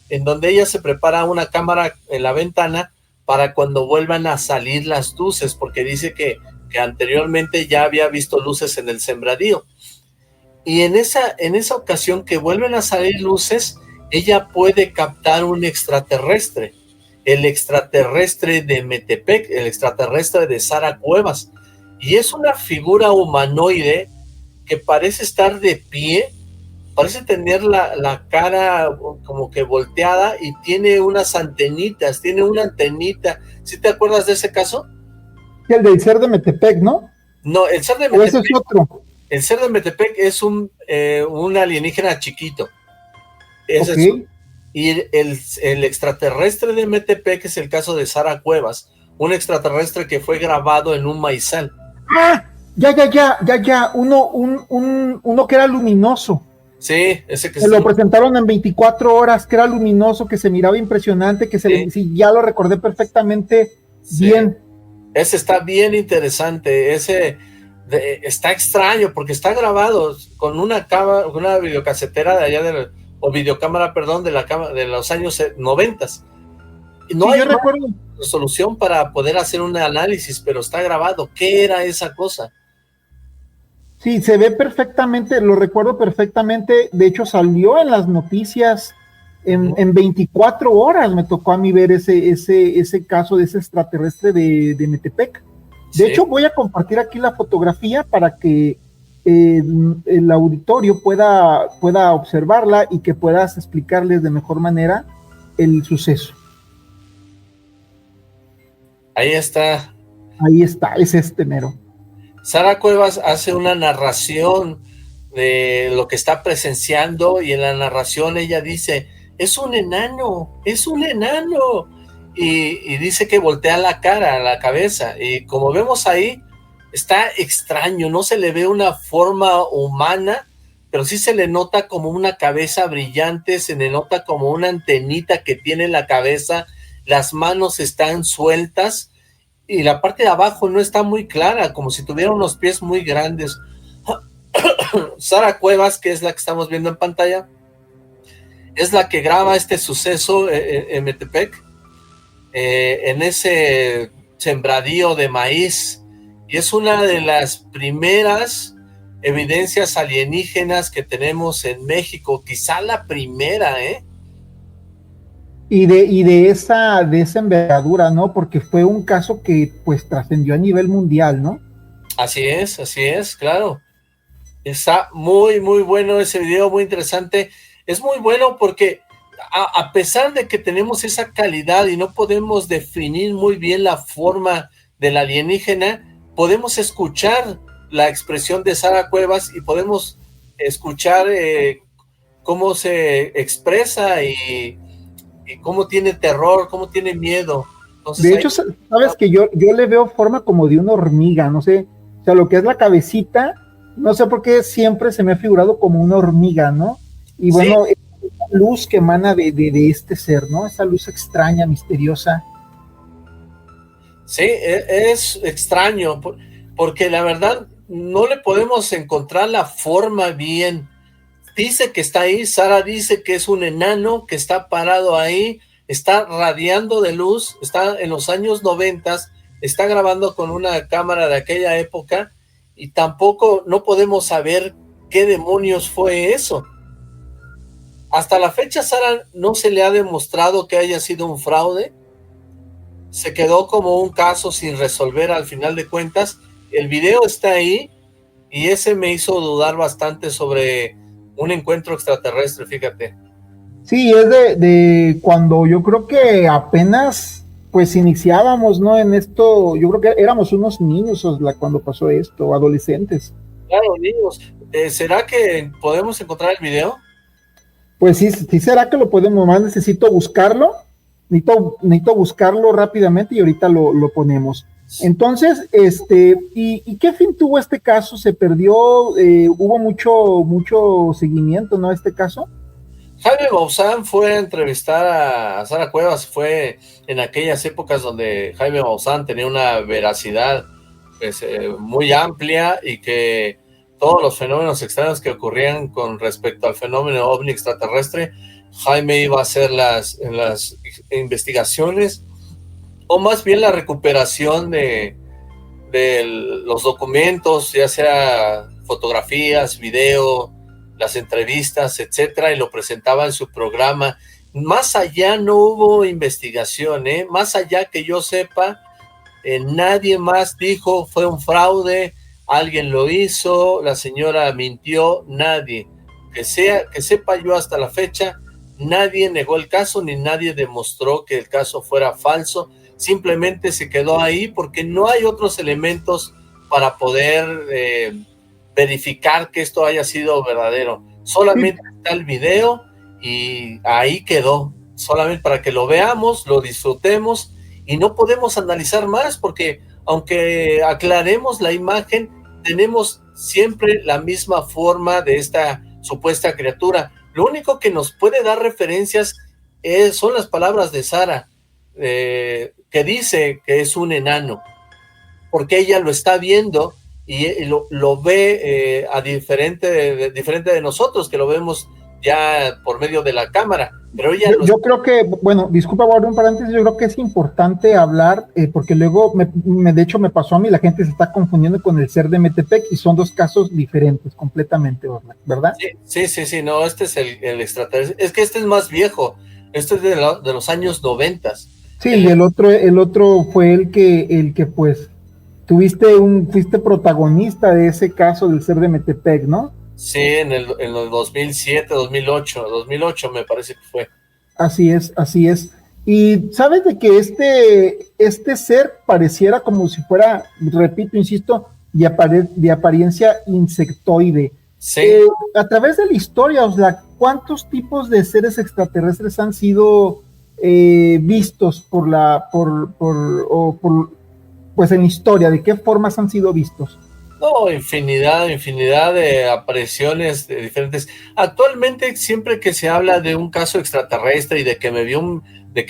en donde ella se prepara una cámara en la ventana para cuando vuelvan a salir las luces, porque dice que anteriormente ya había visto luces en el sembradío. Y en esa ocasión que vuelven a salir luces, ella puede captar un extraterrestre, el extraterrestre de Metepec, el extraterrestre de Sara Cuevas, y es una figura humanoide que parece estar de pie, parece tener la cara como que volteada y tiene unas antenitas, tiene una antenita. ¿Sí te acuerdas de ese caso? El del ser de Metepec, ¿no? No, el ser de Metepec. Ese es otro. El ser de Metepec es un alienígena chiquito. Ese okay. Es y el extraterrestre de Metepec es el caso de Sara Cuevas, un extraterrestre que fue grabado en un maizal. ¡Ah! Uno que era luminoso. Sí, ese que se lo presentaron en 24 horas, que era luminoso, que se miraba impresionante, que sí, ya lo recordé perfectamente bien. Ese está bien interesante, está extraño porque está grabado con una videocasetera de allá o videocámara, perdón, de los años 90. No hay resolución para poder hacer un análisis, pero está grabado. ¿Qué era esa cosa? Sí, se ve perfectamente, lo recuerdo perfectamente. De hecho, salió en las noticias en 24 horas. Me tocó a mí ver ese caso de ese extraterrestre de Metepec. De hecho, voy a compartir aquí la fotografía para que el auditorio pueda observarla y que puedas explicarles de mejor manera el suceso. Ahí está. Ahí está, es este mero. Sara Cuevas hace una narración de lo que está presenciando y en la narración ella dice, es un enano, y dice que voltea la cara, la cabeza, y como vemos ahí, está extraño, no se le ve una forma humana, pero sí se le nota como una cabeza brillante, se le nota como una antenita que tiene la cabeza, las manos están sueltas, y la parte de abajo no está muy clara, como si tuviera unos pies muy grandes. Sara Cuevas, que es la que estamos viendo en pantalla, es la que graba este suceso en Metepec, en ese sembradío de maíz, y es una de las primeras evidencias alienígenas que tenemos en México, quizá la primera, Y de esa envergadura, ¿no? Porque fue un caso que pues trascendió a nivel mundial, ¿no? Así es, claro. Está muy, muy bueno ese video, muy interesante. Es muy bueno porque a pesar de que tenemos esa calidad y no podemos definir muy bien la forma del alienígena, podemos escuchar la expresión de Sara Cuevas y podemos escuchar cómo se expresa y cómo tiene terror, cómo tiene miedo. Entonces, de hecho, sabes que yo le veo forma como de una hormiga, no sé, o sea, lo que es la cabecita, no sé por qué siempre se me ha figurado como una hormiga, ¿no? Y bueno, ¿sí? Esa luz que emana de este ser, ¿no? Esa luz extraña, misteriosa. Sí, es extraño, porque la verdad no le podemos encontrar la forma bien. Dice que está ahí, Sara dice que es un enano, que está parado ahí, está radiando de luz, está en los años 90, está grabando con una cámara de aquella época, y tampoco no podemos saber qué demonios fue eso. Hasta la fecha, Sara no se le ha demostrado que haya sido un fraude, se quedó como un caso sin resolver al final de cuentas. El video está ahí, y ese me hizo dudar bastante sobre un encuentro extraterrestre, fíjate. Sí, es de cuando yo creo que apenas pues iniciábamos, ¿no? En esto, yo creo que éramos unos niños cuando pasó esto, adolescentes. Claro, niños. ¿Será que podemos encontrar el video? Pues sí, será que lo podemos, más necesito buscarlo, necesito buscarlo rápidamente y ahorita lo ponemos. Entonces, ¿y qué fin tuvo este caso? ¿Se perdió? ¿Hubo mucho seguimiento, no, a este caso? Jaime Maussan fue a entrevistar a Sara Cuevas, fue en aquellas épocas donde Jaime Maussan tenía una veracidad pues, muy amplia, y que todos los fenómenos extraños que ocurrían con respecto al fenómeno ovni extraterrestre, Jaime iba a hacer las investigaciones, o más bien la recuperación de los documentos, ya sea fotografías, video, las entrevistas, etcétera, y lo presentaba en su programa. Más allá no hubo investigación, más allá que yo sepa, nadie más dijo fue un fraude, alguien lo hizo, la señora mintió, nadie. Que sepa yo hasta la fecha, nadie negó el caso, ni nadie demostró que el caso fuera falso. Simplemente se quedó ahí porque no hay otros elementos para poder verificar que esto haya sido verdadero. Solamente está el video y ahí quedó, solamente para que lo veamos, lo disfrutemos, y no podemos analizar más porque aunque aclaremos la imagen, tenemos siempre la misma forma de esta supuesta criatura. Lo único que nos puede dar referencias son las palabras de Sara, que dice que es un enano, porque ella lo está viendo y lo ve diferente de nosotros, que lo vemos ya por medio de la cámara, pero ella yo creo que, bueno, disculpa, guardo un paréntesis, yo creo que es importante hablar, porque luego, de hecho me pasó a mí, la gente se está confundiendo con el ser de Metepec, y son dos casos diferentes, completamente, ¿verdad? Sí, no, este es el extraterrestre, es que este es más viejo, este es de los años 90. Sí, y el otro fue el que pues, fuiste protagonista de ese caso del ser de Metepec, ¿no? Sí, en el 2007, 2008 me parece que fue. Así es. Y sabes de que este ser pareciera como si fuera, repito, insisto, de apariencia insectoide. Sí. A través de la historia, o sea, ¿cuántos tipos de seres extraterrestres han sido vistos pues en historia? ¿De qué formas han sido vistos? No, infinidad de apariciones de diferentes. Actualmente, siempre que se habla de un caso extraterrestre y de que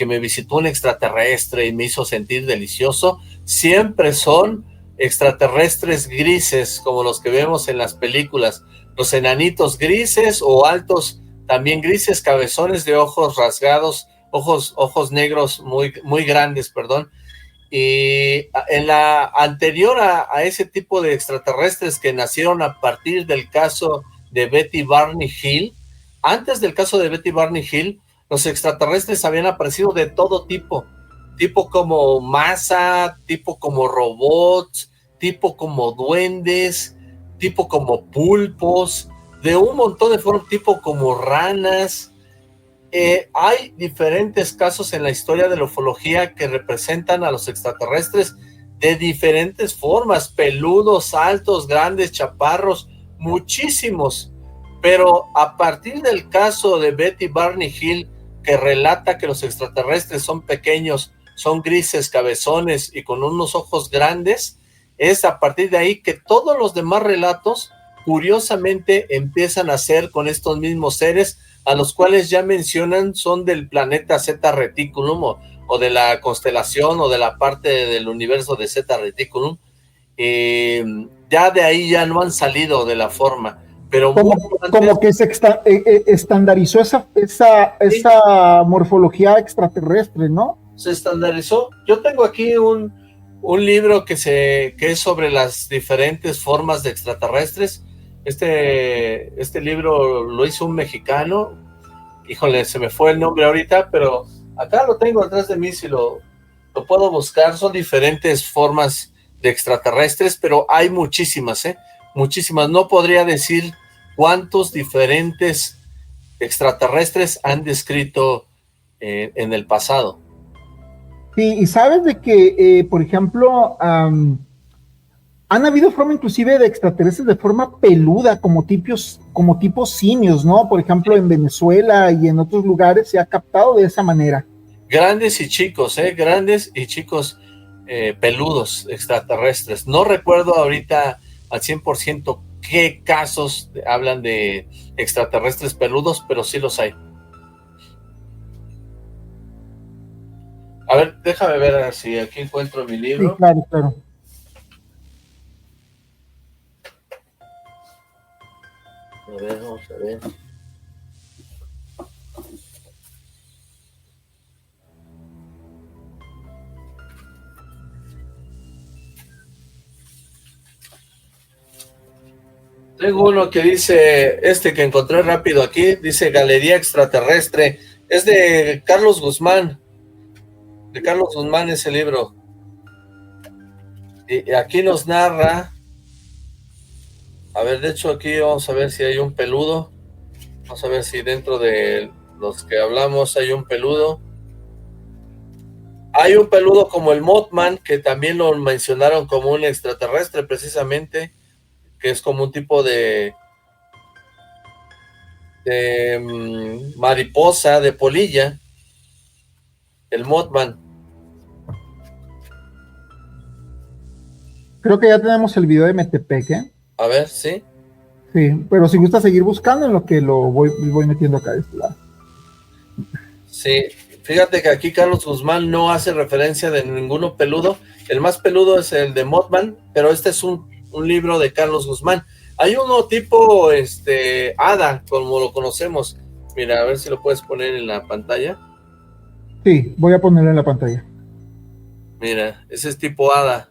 me visitó un extraterrestre y me hizo sentir delicioso, siempre son extraterrestres grises, como los que vemos en las películas, los enanitos grises o altos también grises, cabezones de ojos rasgados, ojos negros muy grandes, perdón. Y en la anterior a ese tipo de extraterrestres que nacieron a partir del caso de Betty Barney Hill, antes del caso de Betty Barney Hill, los extraterrestres habían aparecido de todo tipo como masa, tipo como robots, tipo como duendes, tipo como pulpos, de un montón de formas, tipo como ranas. Hay diferentes casos en la historia de la ufología que representan a los extraterrestres de diferentes formas, peludos, altos, grandes, chaparros, muchísimos, pero a partir del caso de Betty Barney Hill, que relata que los extraterrestres son pequeños, son grises, cabezones y con unos ojos grandes, es a partir de ahí que todos los demás relatos, curiosamente, empiezan a ser con estos mismos seres, a los cuales ya mencionan son del planeta Zeta Reticulum o de la constelación o de la parte del universo de Zeta Reticulum. Ya de ahí ya no han salido de la forma, pero como que se estandarizó esa morfología extraterrestre, ¿no? Se estandarizó. Yo tengo aquí un libro que es sobre las diferentes formas de extraterrestres. Este libro lo hizo un mexicano, híjole, se me fue el nombre ahorita, pero acá lo tengo atrás de mí, si lo puedo buscar. Son diferentes formas de extraterrestres, pero hay muchísimas, muchísimas. No podría decir cuántos diferentes extraterrestres han descrito en el pasado. Sí, y sabes de que, por ejemplo, han habido forma inclusive de extraterrestres de forma peluda, como tipos simios, ¿no? Por ejemplo, en Venezuela y en otros lugares se ha captado de esa manera. Grandes y chicos, peludos extraterrestres. No recuerdo ahorita al 100% qué casos hablan de extraterrestres peludos, pero sí los hay. A ver, déjame ver si aquí encuentro mi libro. Sí, claro. A ver, vamos a ver. Tengo uno que dice, que encontré rápido aquí, dice Galería Extraterrestre. Es de Carlos Guzmán. De Carlos Guzmán ese libro. Y aquí nos narra. A ver, de hecho aquí vamos a ver si hay un peludo. Vamos a ver si dentro de los que hablamos hay un peludo. Hay un peludo como el Mothman, que también lo mencionaron como un extraterrestre precisamente, que es como un tipo de mariposa, de polilla, el Mothman. Creo que ya tenemos el video de Metepec, ¿eh? A ver, ¿sí? Sí, pero si gusta seguir buscando en lo que lo voy metiendo acá de este lado. Sí, fíjate que aquí Carlos Guzmán no hace referencia de ninguno peludo. El más peludo es el de Mothman, pero este es un libro de Carlos Guzmán. Hay uno tipo, hada, como lo conocemos. Mira, a ver si lo puedes poner en la pantalla. Sí, voy a ponerlo en la pantalla. Mira, ese es tipo hada.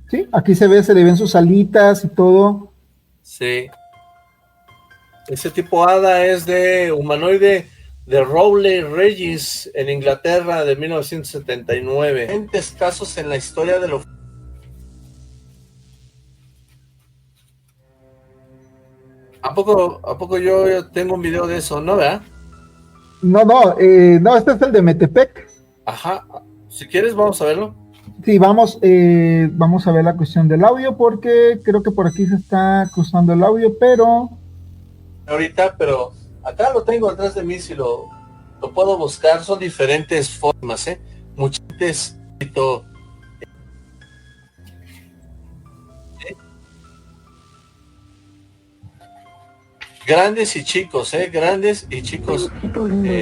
Sí, aquí se le ven sus alitas y todo. Sí. Ese tipo hada es de humanoide de Rowley Regis en Inglaterra de 1979. Diferentes casos en la historia de lo... ¿A poco yo tengo un video de eso, no, verdad? No, este es el de Metepec. Ajá, si quieres vamos a verlo. Sí, vamos a ver la cuestión del audio, porque creo que por aquí se está cruzando el audio, pero... Ahorita, pero acá lo tengo atrás de mí, si lo puedo buscar, son diferentes formas, muchos grandes y chicos, grandes y chicos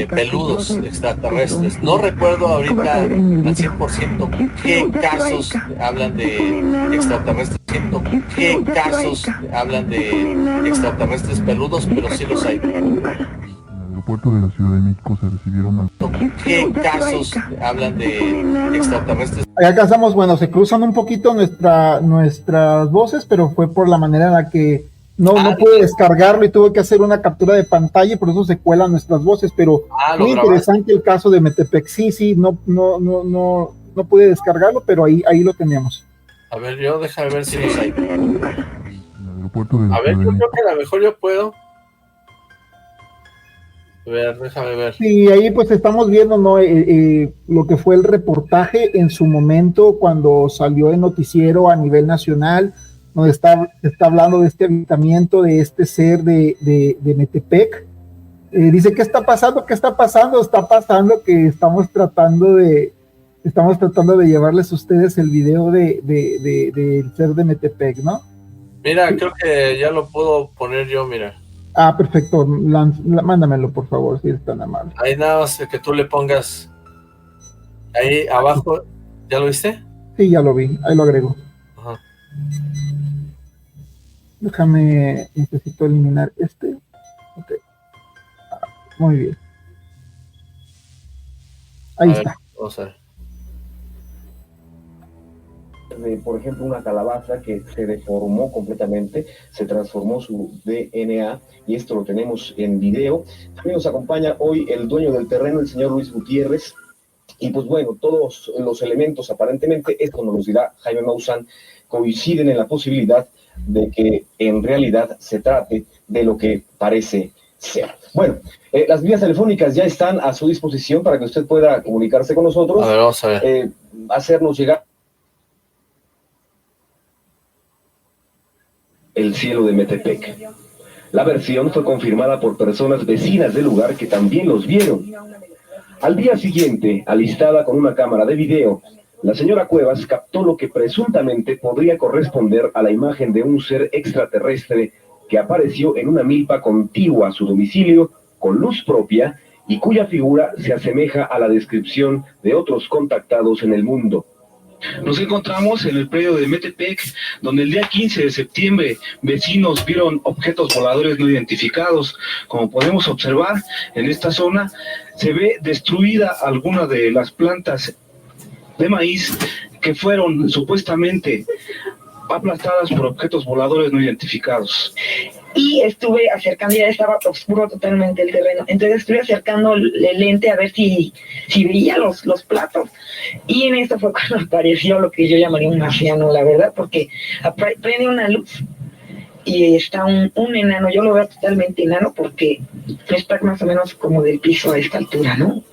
peludos extraterrestres. No recuerdo ahorita al 100% qué casos hablan de extraterrestres, qué casos hablan de extraterrestres peludos, pero sí los hay. En el aeropuerto de la Ciudad de México se recibieron... ¿Qué casos hablan de extraterrestres? Ahí alcanzamos, bueno, se cruzan un poquito nuestras voces, pero fue por la manera en la que no pude descargarlo y tuve que hacer una captura de pantalla y por eso se cuelan nuestras voces, pero muy interesante el caso de Metepec. Sí, no pude descargarlo, pero ahí lo teníamos. A ver, déjame ver si los hay. En el aeropuerto de la A ver, Ciudad yo de creo que a lo mejor yo puedo. A ver, déjame ver. Sí, ahí pues estamos viendo, ¿no? Lo que fue el reportaje en su momento cuando salió el noticiero a nivel nacional, donde está hablando de este avistamiento de este ser de Metepec. Dice, ¿qué está pasando? Está pasando que estamos tratando de llevarles a ustedes el video del ser de Metepec, ¿no? Mira, creo que ya lo puedo poner yo, mira. Ah, perfecto, mándamelo por favor, si eres tan amable. Ahí nada más que tú le pongas ahí abajo, ¿ya lo viste? Sí, ya lo vi, ahí lo agrego. Ajá. Necesito eliminar este. Ok. Muy bien. Ahí está. Vamos a ver. Por ejemplo, una calabaza que se deformó completamente, se transformó su DNA y esto lo tenemos en video. También nos acompaña hoy el dueño del terreno, el señor Luis Gutiérrez. Y pues bueno, todos los elementos, aparentemente, esto nos los dirá Jaime Maussan, coinciden en la posibilidad de que en realidad se trate de lo que parece ser. Bueno, las vías telefónicas ya están a su disposición para que usted pueda comunicarse con nosotros. A ver, vamos a ver. Hacernos llegar el cielo de Metepec. La versión fue confirmada por personas vecinas del lugar que también los vieron. Al día siguiente, alistada con una cámara de video, la señora Cuevas captó lo que presuntamente podría corresponder a la imagen de un ser extraterrestre que apareció en una milpa contigua a su domicilio, con luz propia, y cuya figura se asemeja a la descripción de otros contactados en el mundo. Nos encontramos en el predio de Metepec, donde el día 15 de septiembre vecinos vieron objetos voladores no identificados. Como podemos observar, en esta zona se ve destruida alguna de las plantas de maíz que fueron supuestamente aplastadas por objetos voladores no identificados. Y estuve acercando, ya estaba oscuro totalmente el terreno, entonces estuve acercando el lente a ver si veía los platos, y en esto fue cuando apareció lo que yo llamaría un marciano, la verdad, porque prende una luz y está un enano, yo lo veo totalmente enano porque está más o menos como del piso a esta altura, ¿no?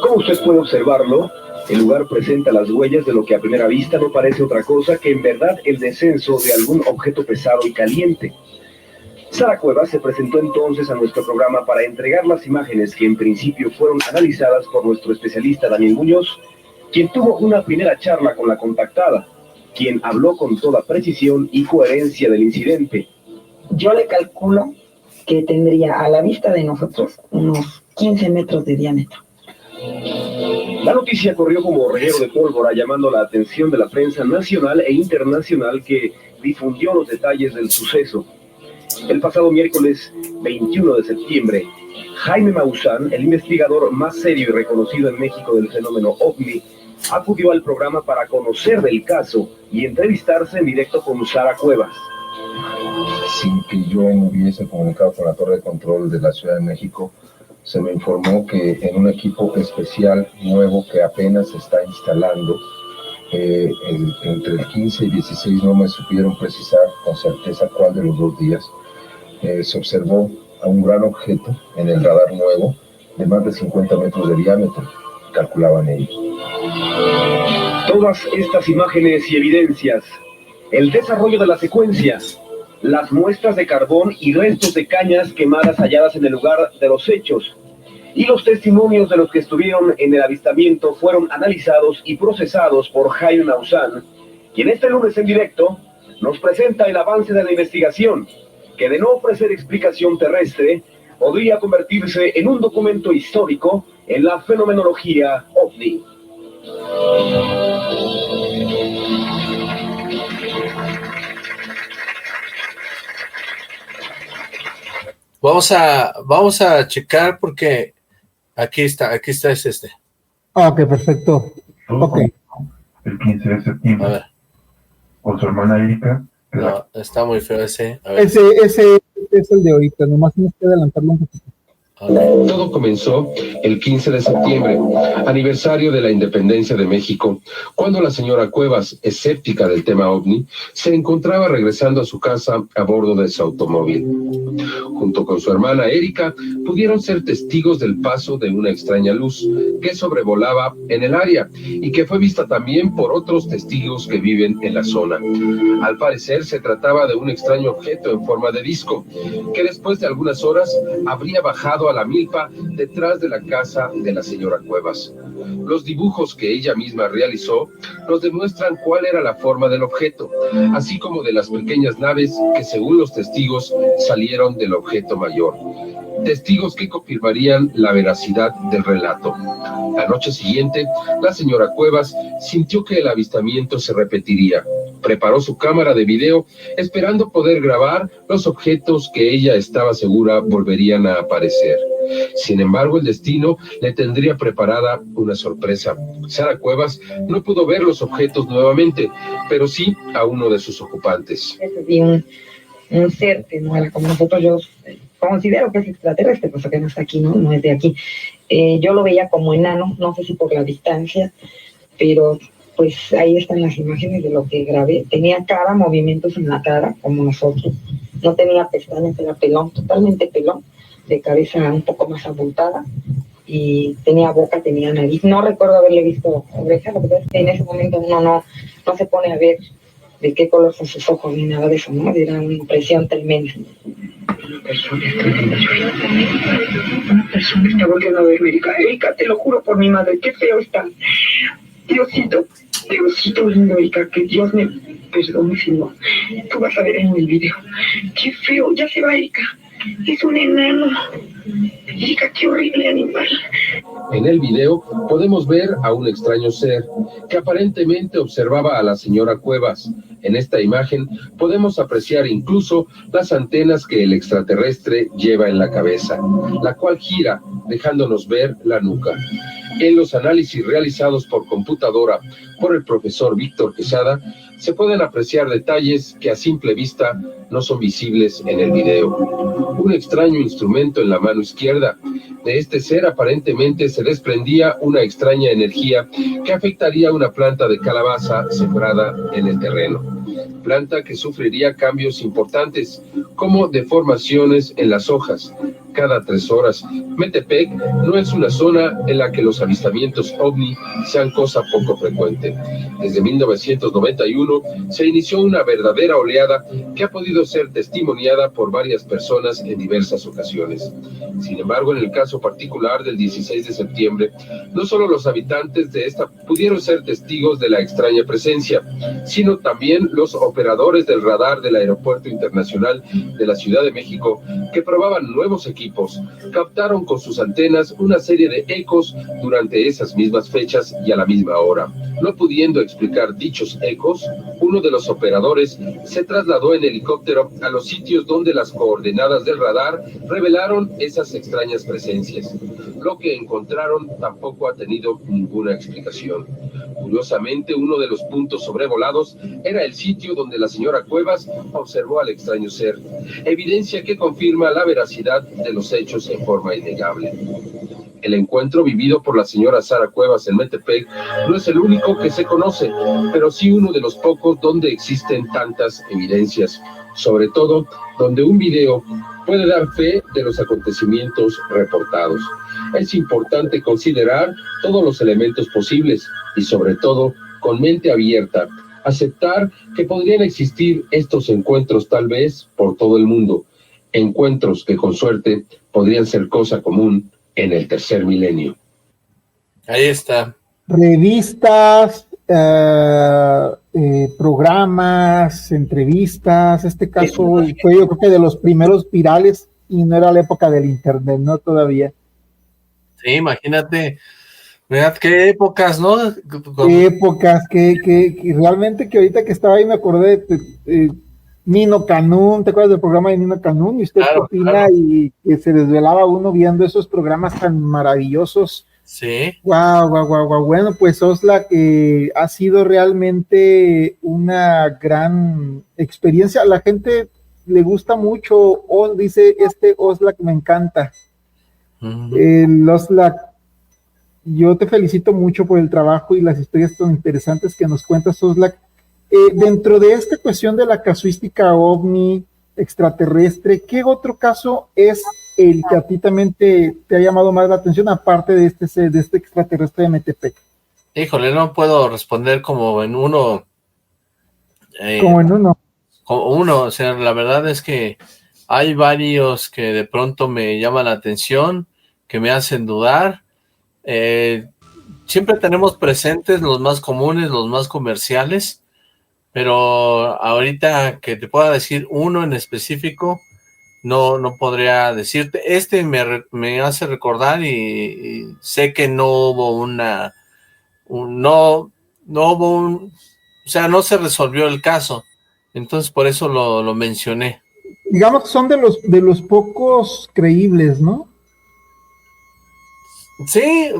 Como usted puede observarlo, el lugar presenta las huellas de lo que a primera vista no parece otra cosa que en verdad el descenso de algún objeto pesado y caliente. Sara Cuevas se presentó entonces a nuestro programa para entregar las imágenes que en principio fueron analizadas por nuestro especialista Daniel Muñoz, quien tuvo una primera charla con la contactada, quien habló con toda precisión y coherencia del incidente. Yo le calculo que tendría a la vista de nosotros unos 15 metros de diámetro. La noticia corrió como reguero de pólvora, llamando la atención de la prensa nacional e internacional que difundió los detalles del suceso. El pasado miércoles 21 de septiembre, Jaime Maussan, el investigador más serio y reconocido en México del fenómeno OVNI, acudió al programa para conocer del caso y entrevistarse en directo con Sara Cuevas. Sin que yo me hubiese comunicado con la torre de control de la Ciudad de México, se me informó que en un equipo especial nuevo que apenas se está instalando, entre el 15 y 16, no me supieron precisar con certeza cuál de los 2 días, se observó a un gran objeto en el radar nuevo de más de 50 metros de diámetro, calculaban ellos. Todas estas imágenes y evidencias, el desarrollo de la secuencia, las muestras de carbón y restos de cañas quemadas halladas en el lugar de los hechos, y los testimonios de los que estuvieron en el avistamiento fueron analizados y procesados por Jaime Maussan, quien este lunes en directo nos presenta el avance de la investigación, que de no ofrecer explicación terrestre, podría convertirse en un documento histórico en la fenomenología OVNI. Vamos a checar porque aquí está es este. Ok, perfecto. Ok. El 15 de septiembre. A ver. Con su hermana Erika. No, está muy feo ese. A ver. Ese es el de ahorita, nomás tienes que adelantarlo un poquito. Todo comenzó el 15 de septiembre, aniversario de la independencia de México, cuando la señora Cuevas, escéptica del tema OVNI, se encontraba regresando a su casa a bordo de su automóvil. Junto con su hermana Erika, pudieron ser testigos del paso de una extraña luz que sobrevolaba en el área y que fue vista también por otros testigos que viven en la zona. Al parecer se trataba de un extraño objeto en forma de disco, que después de algunas horas habría bajado a la milpa detrás de la casa de la señora Cuevas. Los dibujos que ella misma realizó nos demuestran cuál era la forma del objeto, así como de las pequeñas naves que, según los testigos, salieron del objeto mayor. Testigos que confirmarían la veracidad del relato. La noche siguiente, la señora Cuevas sintió que el avistamiento se repetiría. Preparó su cámara de video esperando poder grabar los objetos que ella estaba segura volverían a aparecer. Sin embargo, el destino le tendría preparada una sorpresa. Sara Cuevas no pudo ver los objetos nuevamente, pero sí a uno de sus ocupantes. Vi un ser que no era como nosotros, yo considero que es extraterrestre, cosa que no está aquí, no es de aquí. Yo lo veía como enano, no sé si por la distancia, pero pues ahí están las imágenes de lo que grabé. Tenía cara, movimientos en la cara, como nosotros. No tenía pestañas, era pelón, totalmente pelón, de cabeza un poco más abultada, y tenía boca, tenía nariz. No recuerdo haberle visto orejas, lo que pasa es que en ese momento uno no se pone a ver de qué color son sus ojos ni nada de eso, ¿no? Era una impresión tremenda. Una persona está volviendo a ver, Erika, te lo juro por mi madre, qué feo está. Diosito lindo, Erika, que Dios me perdone si no. Tú vas a ver en el video. Qué feo, ya se va Erika. Es un enano. Erika, qué horrible animal. En el video podemos ver a un extraño ser que aparentemente observaba a la señora Cuevas. En esta imagen podemos apreciar incluso las antenas que el extraterrestre lleva en la cabeza, la cual gira dejándonos ver la nuca. En los análisis realizados por computadora por el profesor Víctor Quesada, se pueden apreciar detalles que a simple vista no son visibles en el video. Un extraño instrumento en la mano izquierda. De este ser aparentemente se desprendía una extraña energía que afectaría una planta de calabaza sembrada en el terreno. Planta que sufriría cambios importantes, como deformaciones en las hojas, cada 3 horas. Metepec no es una zona en la que los avistamientos ovni sean cosa poco frecuente. Desde 1991 se inició una verdadera oleada que ha podido ser testimoniada por varias personas en diversas ocasiones. Sin embargo, en el caso particular del 16 de septiembre, no solo los habitantes de esta pudieron ser testigos de la extraña presencia, sino también los operadores del radar del Aeropuerto Internacional de la Ciudad de México, que probaban nuevos equipos, captaron con sus antenas una serie de ecos durante esas mismas fechas y a la misma hora. No pudiendo explicar dichos ecos, uno de los operadores se trasladó en helicóptero a los sitios donde las coordenadas del radar revelaron esas extrañas presencias. Lo que encontraron tampoco ha tenido ninguna explicación. Curiosamente, uno de los puntos sobrevolados era el sitio donde la señora Cuevas observó al extraño ser, evidencia que confirma la veracidad de los hechos en forma innegable. El encuentro vivido por la señora Sara Cuevas en Metepec no es el único que se conoce, pero sí uno de los pocos donde existen tantas evidencias, sobre todo donde un video puede dar fe de los acontecimientos reportados. Es importante considerar todos los elementos posibles y sobre todo con mente abierta, aceptar que podrían existir estos encuentros tal vez por todo el mundo, encuentros que con suerte podrían ser cosa común en el tercer milenio. Ahí está. Revistas, programas, entrevistas. Este caso fue, yo creo que de los primeros virales y no era la época del internet, ¿no? Todavía. Sí, imagínate, mirad qué épocas, ¿no? Qué épocas, que realmente que ahorita que estaba ahí me acordé de Nino Canún. ¿Te acuerdas del programa de Nino Canún? ¿Y usted qué opina? Claro. Y que se desvelaba uno viendo esos programas tan maravillosos. Sí. Wow. Bueno, pues Oxlack ha sido realmente una gran experiencia. A la gente le gusta mucho, dice Oxlack me encanta. El Oxlack, yo te felicito mucho por el trabajo y las historias tan interesantes que nos cuentas, Oxlack. Dentro de esta cuestión de la casuística ovni extraterrestre, ¿qué otro caso es el que a ti también te ha llamado más la atención, aparte de este extraterrestre de Metepec? Híjole, no puedo responder como en uno. O sea, la verdad es que hay varios que de pronto me llaman la atención, que me hacen dudar. Siempre tenemos presentes los más comunes, los más comerciales, pero ahorita que te pueda decir uno en específico, no podría decirte. Me hace recordar y sé que no hubo o sea, no se resolvió el caso, entonces por eso lo mencioné. Digamos que son de los pocos creíbles, ¿no? Sí,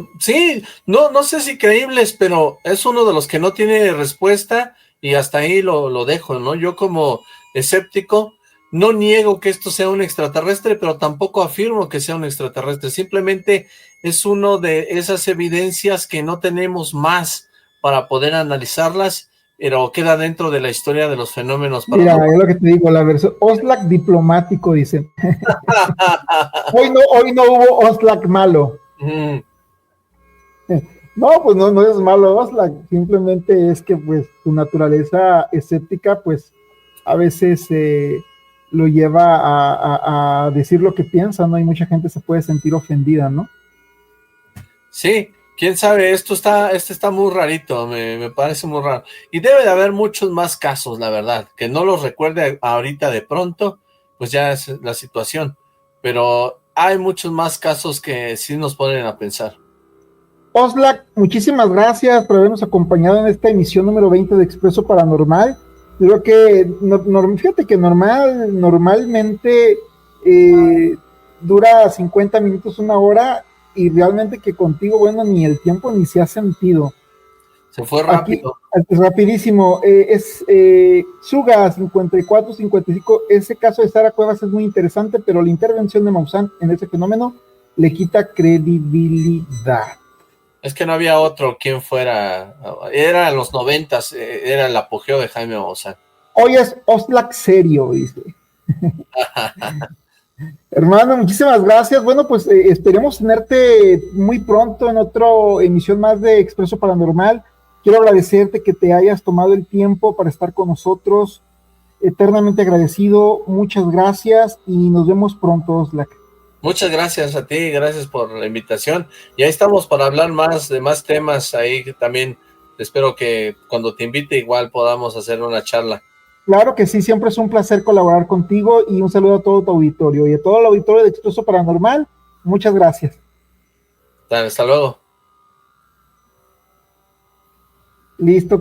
no sé si creíbles, pero es uno de los que no tiene respuesta y hasta ahí lo dejo, ¿no? Yo como escéptico no niego que esto sea un extraterrestre, pero tampoco afirmo que sea un extraterrestre, simplemente es uno de esas evidencias que no tenemos más para poder analizarlas, pero queda dentro de la historia de los fenómenos paranormales. Mira, es lo que te digo, la versión Oxlack diplomático, dicen. Hoy no hubo Oxlack malo. No, pues no es malo Oxlack, simplemente es que pues tu naturaleza escéptica pues a veces lo lleva a decir lo que piensa, ¿no? Y mucha gente se puede sentir ofendida, ¿no? Sí, quién sabe, este está muy rarito, me parece muy raro. Y debe de haber muchos más casos, la verdad, que no los recuerde ahorita de pronto, pues ya es la situación. Pero hay muchos más casos que sí nos ponen a pensar. Oxlack, muchísimas gracias por habernos acompañado en esta emisión número 20 de Expreso Paranormal. Creo que, fíjate que normalmente dura 50 minutos, una hora, y realmente que contigo, bueno, ni el tiempo ni se ha sentido. Se fue rápido. Aquí, rapidísimo. Suga 54-55, ese caso de Sara Cuevas es muy interesante, pero la intervención de Maussan en ese fenómeno le quita credibilidad. Es que no había otro quien fuera, era en los 90s, era el apogeo de Jaime Maussan. Hoy es Oxlack serio, dice. Hermano, muchísimas gracias. Bueno, pues esperemos tenerte muy pronto en otra emisión más de Expreso Paranormal. Quiero agradecerte que te hayas tomado el tiempo para estar con nosotros. Eternamente agradecido. Muchas gracias y nos vemos pronto, Oxlack. Muchas gracias a ti, gracias por la invitación. Y ahí estamos para hablar más de más temas. Ahí también espero que cuando te invite igual podamos hacer una charla. Claro que sí, siempre es un placer colaborar contigo y un saludo a todo tu auditorio y a todo el auditorio de Expreso Paranormal. Muchas gracias. Hasta luego. Listo.